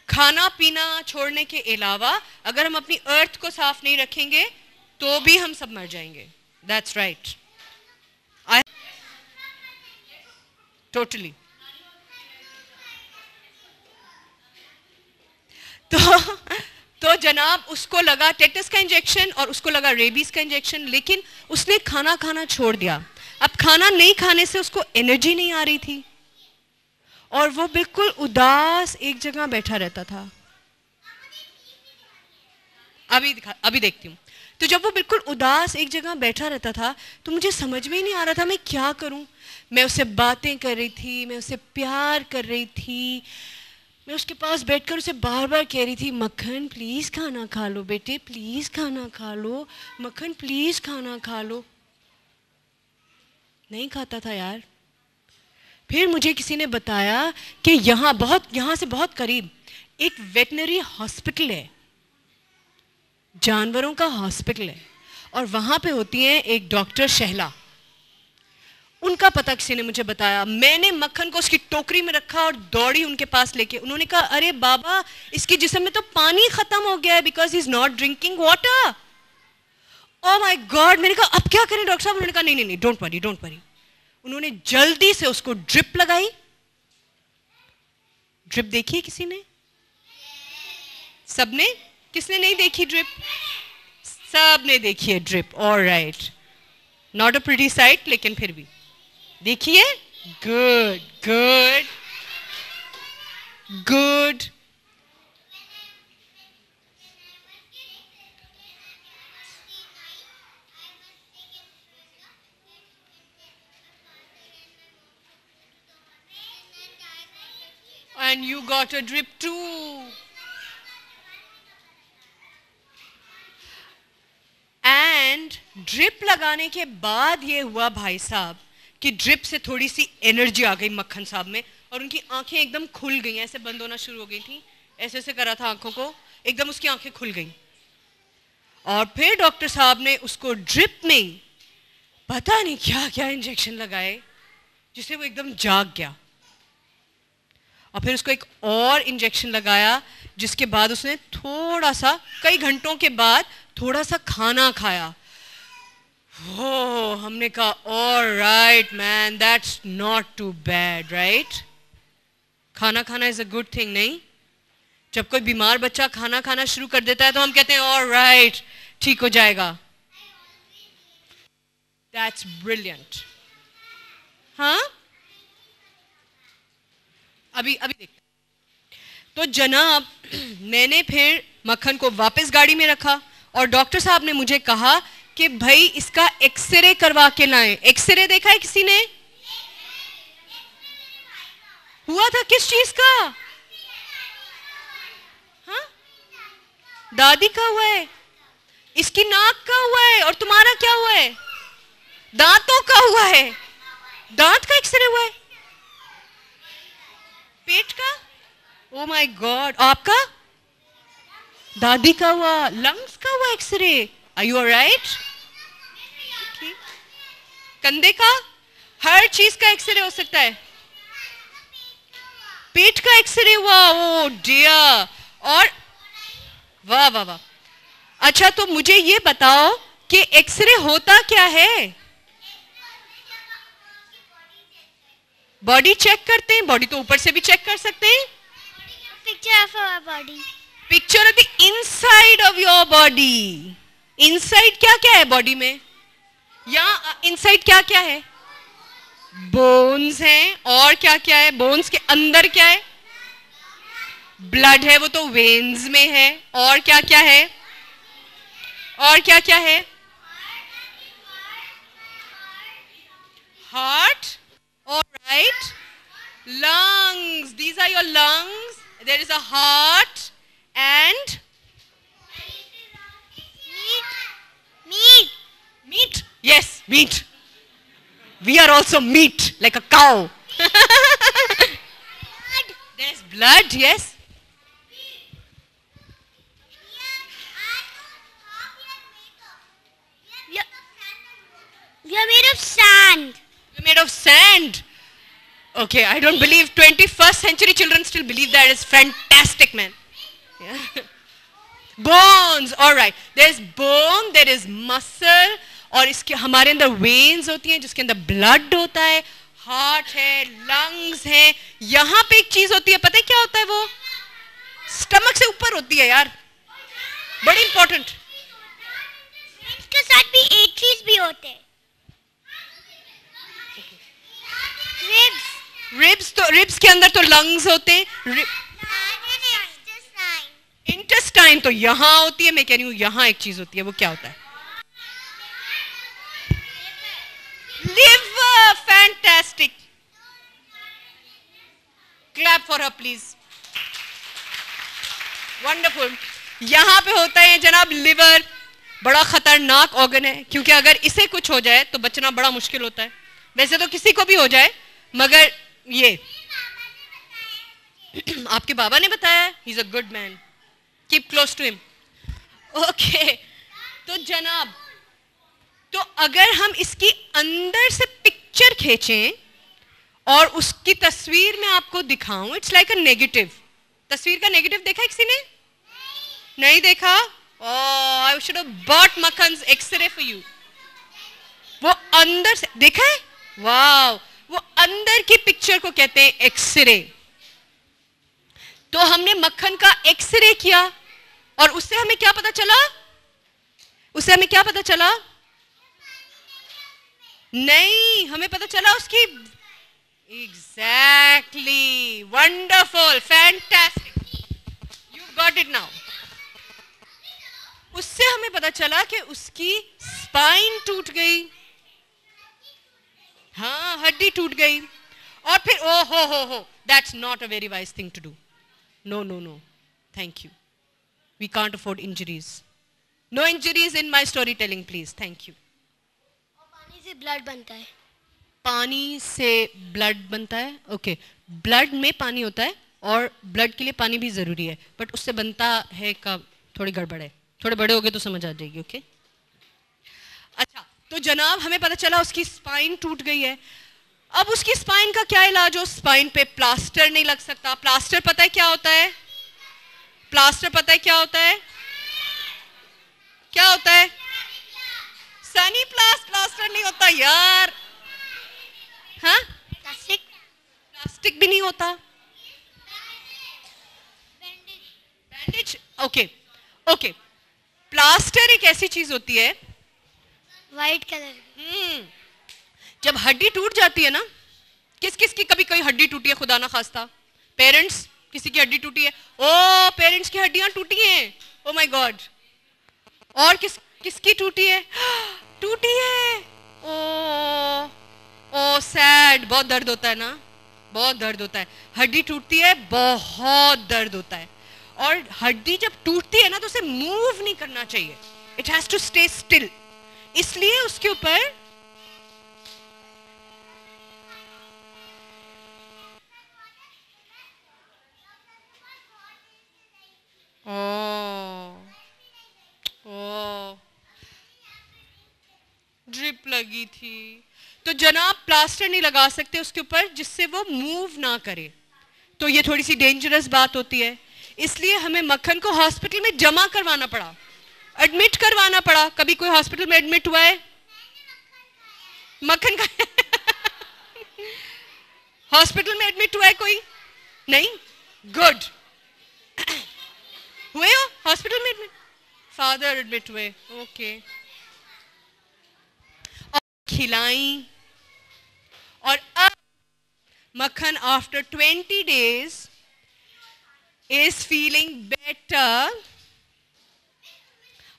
खाना पीना छोड़ने के अलावा अगर हम अपनी अर्थ को साफ नहीं रखेंगे तो भी हम सब मर जाएंगे। That's right, I totally. तो जनाब उसको लगा टेटस का इंजेक्शन और उसको लगा रेबीज का इंजेक्शन, लेकिन उसने खाना खाना छोड़ दिया। अब खाना नहीं खाने से उसको एनर्जी नहीं आ रही थी और वो बिल्कुल उदास एक जगह बैठा रहता था। अभी देखती हूँ। तो जब वो बिल्कुल उदास एक जगह बैठा रहता था तो मुझे समझ में ही नहीं आ रहा था मैं क्या करूं। मैं उससे बातें कर रही थी, मैं उससे प्यार कर रही थी, मैं उसके पास बैठकर उसे बार बार कह रही थी, मक्खन प्लीज खाना खा लो बेटे, प्लीज खाना खा लो, मक्खन प्लीज खाना खा लो। नहीं खाता था यार। फिर मुझे किसी ने बताया कि यहाँ से बहुत करीब एक वेटनरी हॉस्पिटल है, जानवरों का हॉस्पिटल है, और वहां पे होती हैं एक डॉक्टर शहला। उनका पता किसी ने मुझे बताया। मैंने मक्खन को उसकी टोकरी में रखा और दौड़ी उनके पास लेके। उन्होंने कहा, अरे बाबा, इसके जिस्म में तो पानी खत्म हो गया है because he is not drinking water. Oh my God, मैंने कहा अब क्या करें डॉक्टर साहब? उन्होंने कहा नहीं नहीं नहीं, डोंट वरी डोंट वरी। उन्होंने जल्दी से उसको ड्रिप लगाई। ड्रिप देखी है किसी ने? सबने? किसने नहीं देखी ड्रिप? सबने देखी है drip. Alright, not a pretty site, लेकिन फिर भी देखिए। Good good good. And you got a drip too. And drip लगाने के बाद ये हुआ भाई साहब कि ड्रिप से थोड़ी सी एनर्जी आ गई मक्खन साहब में, और उनकी आंखें एकदम खुल गई, ऐसे बंद होना शुरू हो गई थी, ऐसे ऐसे करा था आंखों को, एकदम उसकी आंखें खुल गई। और फिर डॉक्टर साहब ने उसको ड्रिप में पता नहीं क्या क्या इंजेक्शन लगाए, जिससे वो एकदम जाग गया। और फिर उसको एक और इंजेक्शन लगाया, जिसके बाद उसने थोड़ा सा, कई घंटों के बाद थोड़ा सा खाना खाया। हो, हमने कहा alright man, that's not too bad, right? खाना खाना इज अ गुड थिंग, नहीं? जब कोई बीमार बच्चा खाना खाना शुरू कर देता है तो हम कहते हैं ऑलराइट, ठीक हो जाएगा। That's brilliant. हाँ, अभी देखते। तो जनाब, मैंने फिर मक्खन को वापस गाड़ी में रखा और डॉक्टर साहब ने मुझे कहा कि भाई इसका एक्सरे करवा के लाएं। एक्सरे देखा है किसी ने? हुआ था किस चीज का? हाँ, दादी का हुआ है, इसकी नाक का हुआ है, और तुम्हारा क्या हुआ है? दांतों का हुआ है। दांत का एक्सरे हुआ है? पेट का? Oh my God. आपका? दादी का हुआ। लंग्स का हुआ एक्सरे? Are you alright? कंधे का? हर चीज का एक्सरे हो सकता है। पेट का एक्सरे हुआ? ओ डियर। और वाह वाह वाह। अच्छा, तो मुझे ये बताओ कि एक्सरे होता क्या है? बॉडी चेक करते हैं। बॉडी तो ऊपर से भी चेक कर सकते हैं। Picture of our body. Picture of the inside of your body. Inside क्या क्या है बॉडी में? यहाँ इनसाइड क्या क्या है? बोन्स हैं। और क्या क्या है? बोन्स के अंदर क्या है? ब्लड है, वो तो वेन्स में है। और क्या क्या है? और क्या क्या है? Heart. Alright. Lungs. These are your lungs. There is a heart and Meat. meat. Yes, meat. We are also meat, like a cow. There's blood, yes. We are made of sand. You're made of sand. Okay, I don't believe 21st century children still believe that. It's fantastic, man. Yeah. Bones. All right. There's bone, there is muscle, और इसके हमारे अंदर वेन्स होती हैं जिसके अंदर ब्लड होता है, हार्ट है, लंग्स है। यहाँ पे एक चीज होती है, पता है क्या होता है? वो स्टमक से ऊपर होती है यार, बड़ी इंपॉर्टेंट। इसके साथ भी एट्रीज भी होते हैं। रिब्स के अंदर तो लंग्स होते हैं। इंटेस्टाइन तो यहाँ होती है। मैं कह रही हूँ यहाँ एक चीज होती है, वो क्या होता है? Liver. Fantastic. Clap for her please. Wonderful. यहाँ पे होता है जनाब लिवर। बड़ा खतरनाक ऑर्गन है, क्योंकि अगर इसे कुछ हो जाए तो बचना बड़ा मुश्किल होता है। वैसे तो किसी को भी हो जाए, मगर ये आपके बाबा ने बताया। He is a good man, keep close to him. Okay, तो जनाब, तो अगर हम इसकी अंदर से पिक्चर खींचें और उसकी तस्वीर में आपको दिखाऊं, इट्स लाइक अ नेगेटिव। तस्वीर का नेगेटिव देखा किसी ने? नहीं देखा? Oh, I should have bought Makhan's X-ray for you. वो अंदर से देखा है? वाव, वो अंदर की पिक्चर को कहते हैं एक्सरे. तो हमने मक्खन का एक्सरे किया और उससे हमें क्या पता चला? उससे हमें क्या पता चला? नहीं, हमें पता चला उसकी exactly, wonderful, fantastic, you got it now. उससे हमें पता चला कि उसकी स्पाइन टूट गई. हाँ, हड्डी टूट गई. और फिर ओ हो, that's not a very wise thing to do. No no no, thank you. We can't afford injuries. No injuries in my story telling please. Thank you. पानी से ब्लड बनता है. पानी से ब्लड बनता है. ओके, ब्लड में पानी होता है और ब्लड के लिए पानी भी जरूरी है, बट उससे बनता है का थोड़ी गड़बड़ है. थोड़े बड़े हो गए तो समझ आ जाएगी. ओके, अच्छा, तो जनाब हमें पता चला उसकी स्पाइन टूट गई है. अब उसकी स्पाइन का क्या इलाज हो? स्पाइन पे प्लास्टर नहीं लग सकता. प्लास्टर पता है क्या होता है? प्लास्टर पता है क्या होता है? क्या होता है? सनी प्लास्टर नहीं होता यार. हाँ, प्लास्टिक भी नहीं होता. बैंडेज. ओके ओके, प्लास्टर एक ऐसी चीज होती है वाइट कलर. जब हड्डी टूट जाती है ना, किस की कभी कोई हड्डी टूटी है? खुदा ना खास्ता, पेरेंट्स किसी की हड्डी टूटी है? ओ, पेरेंट्स की हड्डियां टूटी हैं. Oh my God. और किसकी टूटी है? टूटी है. ओ सैड. बहुत दर्द होता है ना, बहुत दर्द होता है. हड्डी टूटती है, बहुत दर्द होता है. और हड्डी जब टूटती है ना तो उसे मूव नहीं करना चाहिए. It has to stay still. इसलिए उसके ऊपर ड्रिप लगी थी. तो जनाब प्लास्टर नहीं लगा सकते उसके ऊपर जिससे वो मूव ना करे. तो ये थोड़ी सी डेंजरस बात होती है. इसलिए हमें मक्खन को हॉस्पिटल में जमा करवाना पड़ा, एडमिट करवाना पड़ा. कभी कोई हॉस्पिटल में एडमिट हुआ है मक्खन का? हॉस्पिटल में एडमिट हुआ है कोई? नहीं. गुड. हुए हो हॉस्पिटल में एडमिट? फादर एडमिट हुए. ओके. और खिलाई. और अब मक्खन after 20 days is feeling better.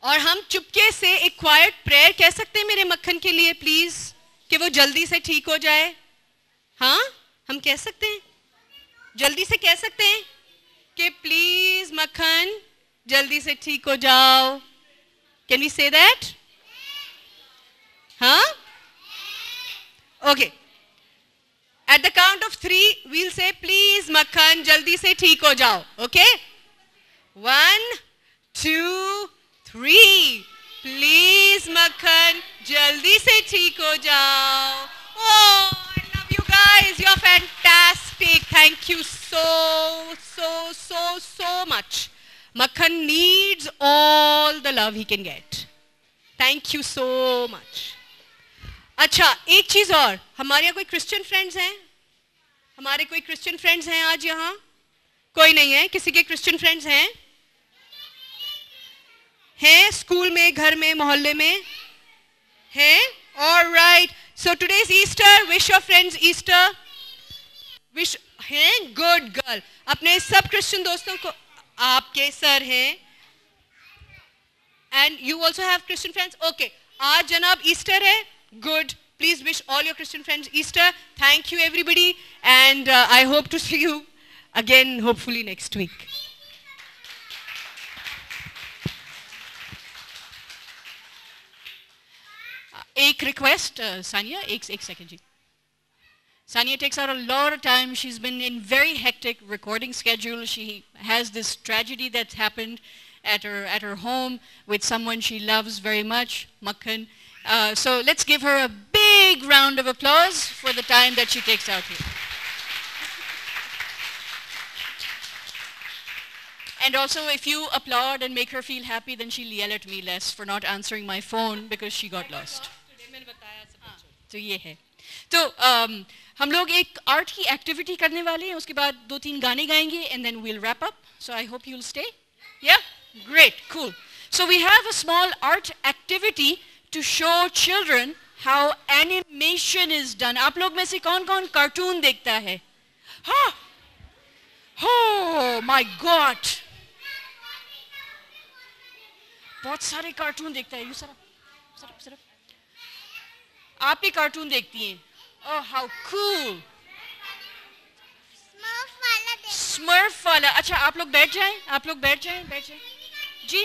और हम चुपके से एक क्वाइट प्रेयर कह सकते हैं मेरे मक्खन के लिए प्लीज, कि वो जल्दी से ठीक हो जाए. हाँ, हम कह सकते हैं, जल्दी से कह सकते हैं कि प्लीज मक्खन जल्दी से ठीक हो जाओ. Can we say that? हाँ, okay. At the count of 3, we'll say, please, Makhan, jaldi se theek ho jao. Okay? 1, 2, 3. Please, Makhan, jaldi se theek ho jao. Oh, I love you guys. You're fantastic. Thank you so much. Makhan needs all the love he can get. Thank you so much. अच्छा, एक चीज और, हमारे यहाँ कोई क्रिश्चियन फ्रेंड्स हैं? हमारे कोई क्रिश्चियन फ्रेंड्स हैं आज यहाँ? कोई नहीं है. किसी के क्रिश्चियन फ्रेंड्स हैं? हैं स्कूल में, घर में, मोहल्ले में हैं? Alright. So today is Easter. Wish your friends Easter. Wish हैं? Good girl. अपने सब क्रिश्चियन दोस्तों को, आपके सर हैं, and you also have Christian friends. Okay, आज जनाब ईस्टर है. Good. Please wish all your Christian friends Easter. Thank you everybody, and I hope to see you again hopefully next week. एक request, Sania, एक second ji. Sania takes out a lot of time. She's been in very hectic recording schedule. She has this tragedy that's happened at her home with someone she loves very much, Makhan. So let's give her a big round of applause for the time that she takes out here. And also, if you applaud and make her feel happy, then she'll yell at me less for not answering my phone because she got lost. तो ये है. तो हम लोग एक आर्ट की एक्टिविटी करने वाले हैं, उसके बाद 2-3 गाने गाएंगे and then we'll wrap up. So I hope you'll stay. Yeah? Great, cool. So we have a small art activity to show children how animation is done. आप लोग में से कौन-कौन कार्टून देखता है? हाँ? Oh my God! बहुत सारे कार्टून देखता है. सरप. आप भी कार्टून देखती हैं? Oh, how cool! स्मर्फ वाला. अच्छा, आप लोग बैठ जाएं. जी.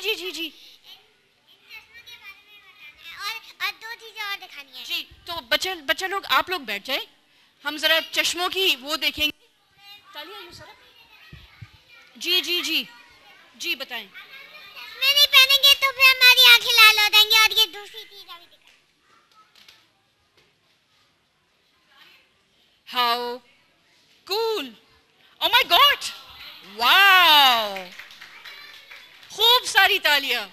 और 2 चीजें और दिखानी है. जी, तो बच्चा लोग, आप लोग बैठ जाएं. हम जरा चश्मों की वो देखेंगे. तालियां यूं सर. जी बताएं. चश्मे नहीं पहनेंगे तो फिर हमारी आंखें लाल हो जाएंगी और ये दूसरी चीज अभी दिखाएं. How cool! Oh my God! Wow! खूब सारी तालियां.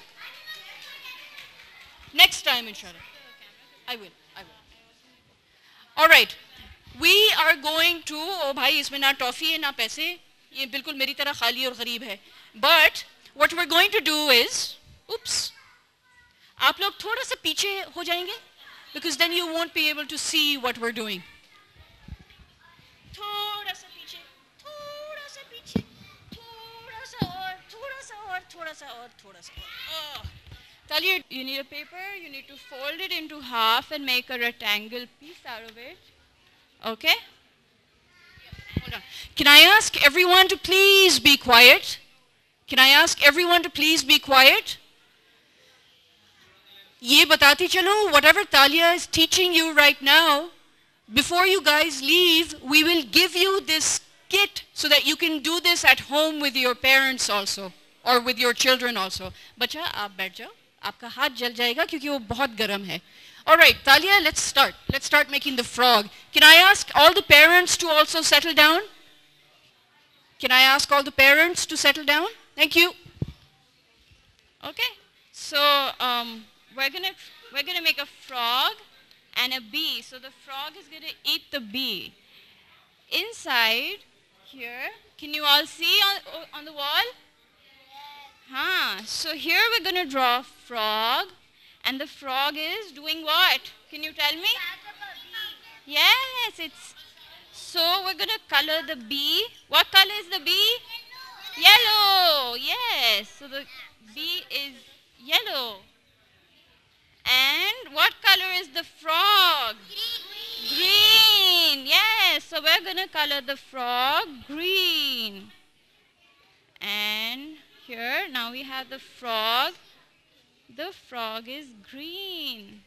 Next time, inshallah. I will. All right. We are going to. Oh भाई, इसमें ना टॉफी है ना पैसे. ये बिल्कुल मेरी तरह खाली और गरीब है. But what we're going to do is, oops. आप लोग थोड़ा सा पीछे हो जाएंगे, because then you won't be able to see what we're doing. थोड़ा सा पीछे, थोड़ा सा और. Talia, you need a paper, you need to fold it into half and make a rectangle piece out of it. Okay? Hold on. Can I ask everyone to please be quiet? ये बताती चलो, whatever Talia is teaching you right now, before you guys leave, we will give you this kit so that you can do this at home with your parents also, or with your children also. बच्चा, आप बैठ जाओ. आपका हाथ जल जाएगा क्योंकि वो बहुत गर्म है. All right, Talia, let's start making the frog. Can I ask all the parents to also settle down? Thank you. Okay. So we're gonna make a frog and a bee. So the frog is gonna eat the bee. Inside here, can you all see on the wall? So here we're gonna draw a frog, and the frog is doing what? Can you tell me? Yes, it's. So we're gonna color the bee. What color is the bee? Yellow. Yes. So the bee is yellow. And what color is the frog? Green. Yes. So we're gonna color the frog green. And here now we have the frog. The frog is green.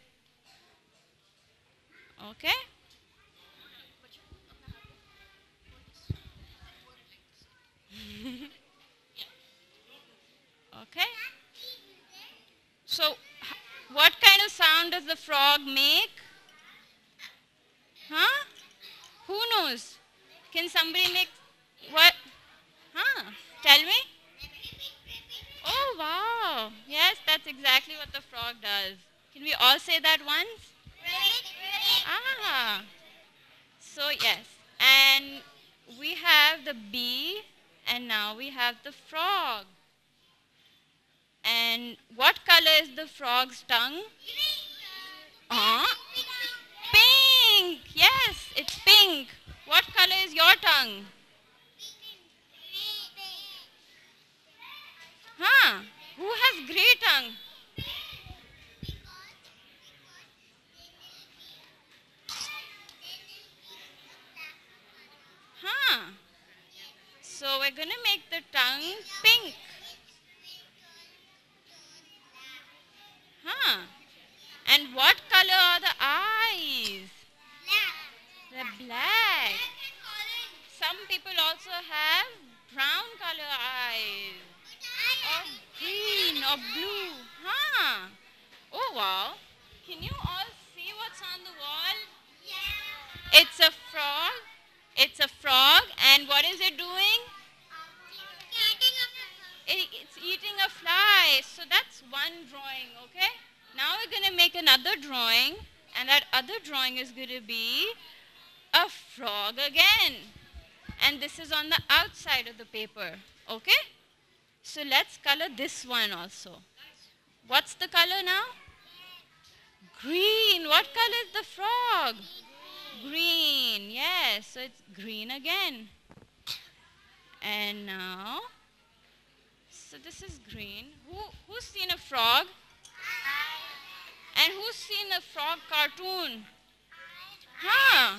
Okay? Okay? So what kind of sound does the frog make? Huh? Who knows? Can somebody make what? Huh? Tell me. Oh wow. Yes, that's exactly what the frog does. Can we all say that once? So yes. And we have the bee and now we have the frog. And what color is the frog's tongue? Pink. Yes, it's pink. What color is your tongue? Who has grey tongue? So we're going to make the tongue pink. And what color are the eyes? They're black. Some people also have brown color eyes. Or green or blue. Oh wow. Can you all see what's on the wall? Yeah. It's a frog. And what is it doing? eating a fly. So that's one drawing, okay? Now we're going to make another drawing, and that other drawing is going to be a frog again. And this is on the outside of the paper, okay? So let's color this one also. What's the color now? Green. What color is the frog? Green. Yes, so it's green again. And now, so this is green. Who's seen a frog? And who's seen a frog cartoon? Huh?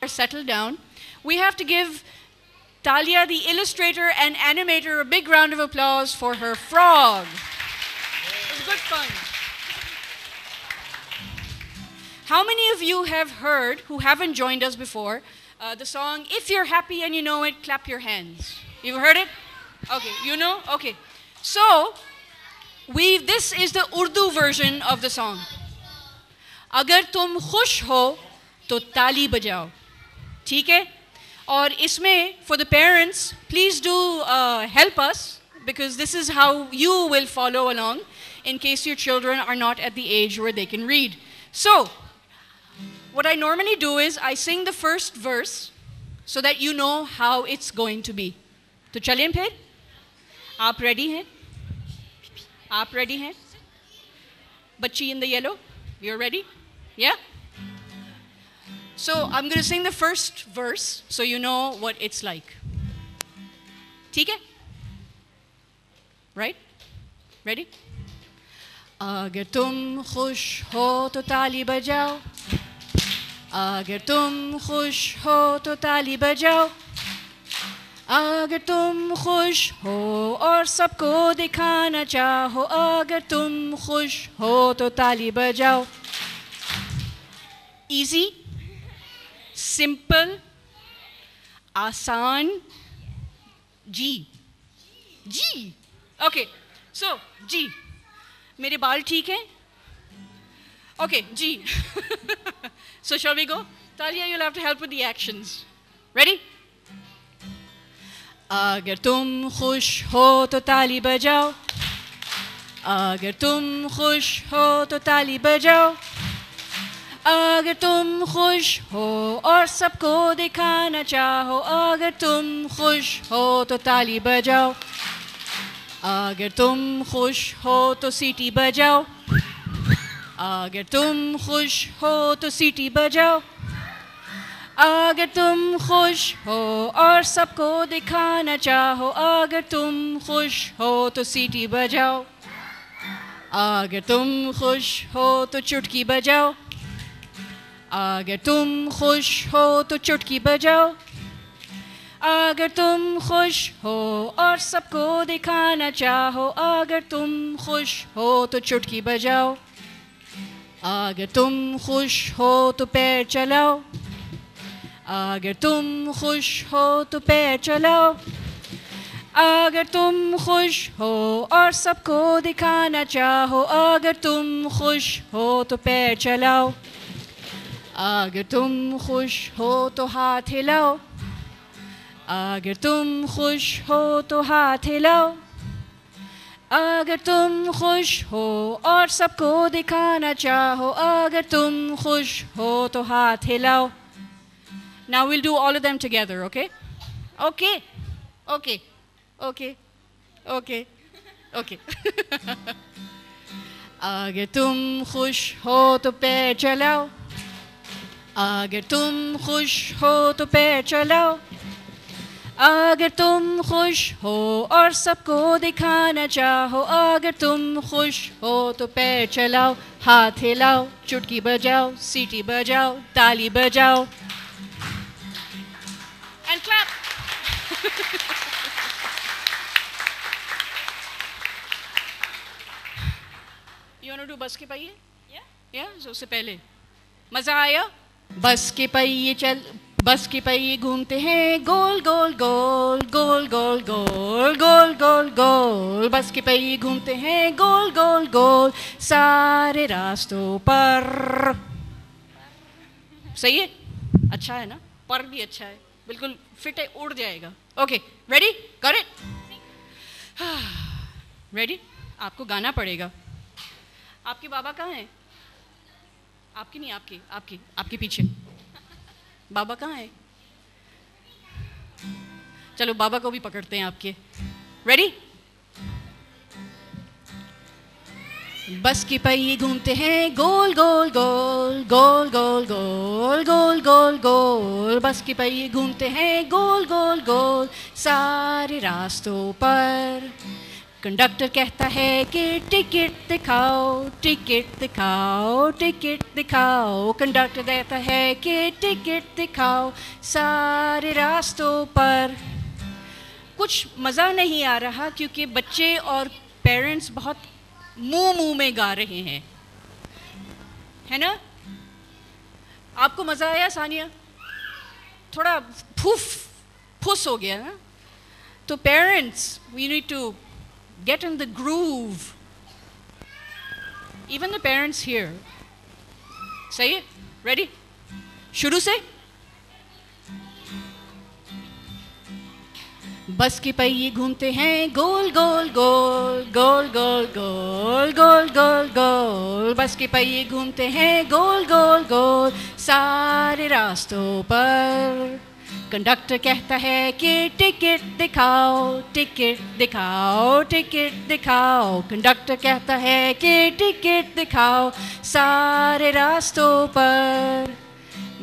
Settle down. We have to give Talia, the illustrator and animator, a big round of applause for her frog. It was good fun. How many of you have heard, who haven't joined us before, the song, If You're Happy and You Know It, Clap Your Hands? You've heard it? Okay, you know? Okay. So, this is the Urdu version of the song. Agar tum khush ho, to tali bajao. ठीक है? और इसमें, for the parents, please do help us, because this is how you will follow along in case your children are not at the age where they can read. So, what I normally do is I sing the first verse so that you know how it's going to be. तो चलें फिर? आप ready हैं? आप ready हैं? बच्ची in the yellow, you're ready? Yeah? So I'm going to sing the first verse so you know what it's like. ठीक है? Right? Ready? अगर तुम खुश हो तो ताली बजाओ. अगर तुम खुश हो तो ताली बजाओ. अगर तुम खुश हो और सबको दिखाना चाहो. अगर तुम खुश हो तो ताली बजाओ. Easy? Simple, आसान, G. G. Okay, so G. मेरे बाल ठीक हैं? Okay, G. So shall we go? Talia, you'll have to help with the actions. Ready? अगर तुम खुश हो तो ताली बजाओ. अगर तुम खुश हो तो ताली बजाओ. अगर तुम खुश हो और सबको दिखाना चाहो. अगर तुम खुश हो तो ताली बजाओ. अगर तुम खुश हो तो सीटी बजाओ. अगर तुम खुश हो तो सीटी बजाओ. अगर तुम खुश हो और सबको दिखाना चाहो. अगर तुम खुश हो तो सीटी बजाओ. अगर तुम खुश हो तो चुटकी बजाओ. अगर तुम खुश हो तो चुटकी बजाओ. अगर तुम खुश हो और सबको दिखाना चाहो. अगर तुम खुश हो तो चुटकी बजाओ. अगर तुम खुश हो तो पैर चलाओ. अगर तुम खुश हो तो पैर चलाओ. अगर तुम खुश हो और सबको दिखाना चाहो. अगर तुम खुश हो तो पैर चलाओ. अगर तुम खुश हो तो हाथ हिलाओ. अगर तुम खुश हो तो हाथ हिलाओ. अगर तुम खुश हो और सबको दिखाना चाहो. अगर तुम खुश हो तो हाथ हिलाओ. Now we'll do all of them together, okay? Okay. Okay. Okay. Okay. Okay. अगर तुम खुश हो तो पैर चलाओ. अगर तुम खुश हो तो पैर चलाओ. अगर तुम खुश हो और सबको दिखाना चाहो. अगर तुम खुश हो तो पैर चलाओ. हाथ हिलाओ, चुटकी बजाओ, सीटी बजाओ, ताली बजाओ. And clap. You want to do बस के पहिए? Yeah. So उससे पहले मजा आया? बस के पहिए चल, बस के पहिए घूमते हैं गोल गोल गोल गोल गोल गोल गोल गोल गोल. बस के पहिए घूमते हैं गोल गोल गोल सारे रास्तों पर. सही है? अच्छा है ना? पर भी अच्छा है. बिल्कुल फिट है, उड़ जाएगा. Okay, ready? Got it? Ready? आपको गाना पड़ेगा. आपके बाबा कहाँ हैं? आपकी नहीं, आपके पीछे. बाबा कहाँ है? चलो बाबा को भी पकड़ते हैं आपके. रेडी? बस के पहिए घूमते हैं गोल गोल गोल गोल गोल गोल गोल गोल गोल. बस के पहिए घूमते हैं गोल गोल गोल सारे रास्तों पर. कंडक्टर कहता है कि टिकट दिखाओ, टिकट दिखाओ, टिकट दिखाओ. कंडक्टर कहता है कि टिकट दिखाओ सारे रास्तों पर. कुछ मज़ा नहीं आ रहा क्योंकि बच्चे और पेरेंट्स बहुत मुंह में गा रहे हैं, है ना? आपको मज़ा आया सानिया? थोड़ा फुस हो गया ना? तो parents, we need to get in the groove. Even the parents here. सही है? Ready? शुरू से. बस के पहिए घूमते हैं गोल गोल गोल गोल गोल गोल गोल गोल गोल. बस के पहिए घूमते हैं गोल गोल गोल सारे रास्तों पर. कंडक्टर कहता है कि टिकट दिखाओ, टिकट दिखाओ, टिकट दिखाओ. कंडक्टर कहता है कि टिकट दिखाओ सारे रास्तों पर.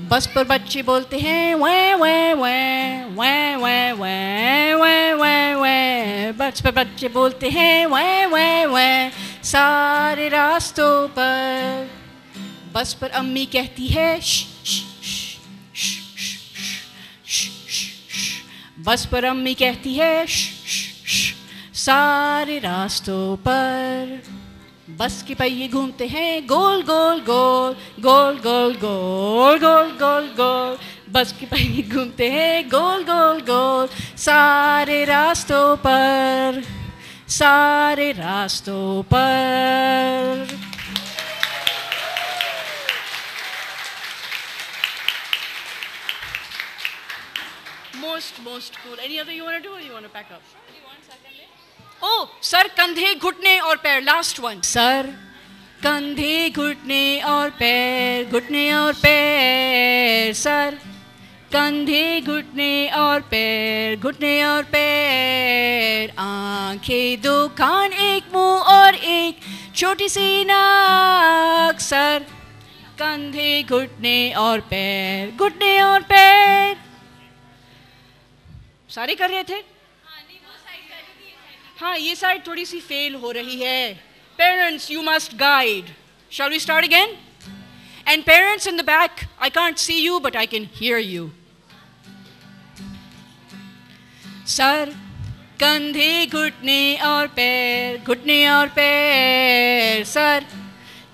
बस पर बच्चे बोलते हैं वै वै वै वै वै वै वै वै वै. बस पर बच्चे बोलते हैं वै वै वै सारे रास्तों पर. बस पर अम्मी कहती है बस पर अम्मी कहती है सारे रास्तों पर. बस के पहिए घूमते हैं गोल गोल गोल गोल गोल गोल गोल गोल गोल. बस के पहिए घूमते हैं गोल गोल गोल सारे रास्तों पर, सारे रास्तों पर. Most cool. Any other you want to do or you want to pack up? Oh, sir कंधे घुटने और पैर. Last one. सर कंधे घुटने और पैर, घुटने और पैर. सर कंधे घुटने और पैर, घुटने और पैर. आंखें दो कान एक मुंह और एक छोटी सी नाक. सर कंधे घुटने और पैर, घुटने और पैर. सारे कर रहे थे? हाँ, ये साइड थोड़ी सी फेल हो रही है. Parents, you must guide. Shall we start again? And parents in the back, I can't see you but I can hear you. Sir कंधे घुटने और पैर, घुटने और पैर. सर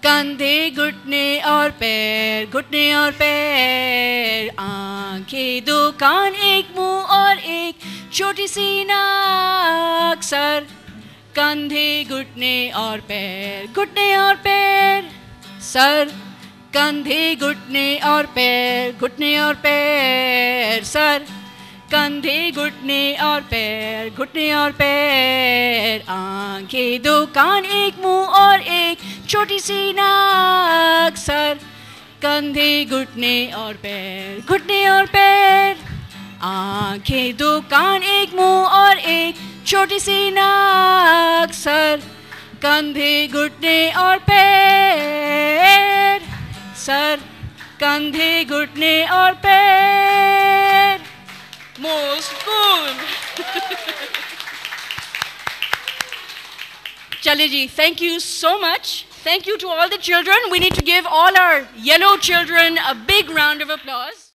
कंधे घुटने और पैर, घुटने और पैर. आंखें दो कान एक मुंह और एक छोटी सी नाक. सर कंधे घुटने और पैर, घुटने और पैर. सर कंधे घुटने और पैर, घुटने और पैर. सर कंधे घुटने और पैर, घुटने और पैर. आंखें दो कान एक मुंह और एक छोटी सी नाक. सर कंधे घुटने और पैर, घुटने और पैर. आंखें दो कान एक मुंह और एक छोटी सी नाक. सर कंधे घुटने और पैर. सर कंधे घुटने और पैर. Most cool. चले जी, thank you so much. Thank you to all the children. We need to give all our yellow children a big round of applause.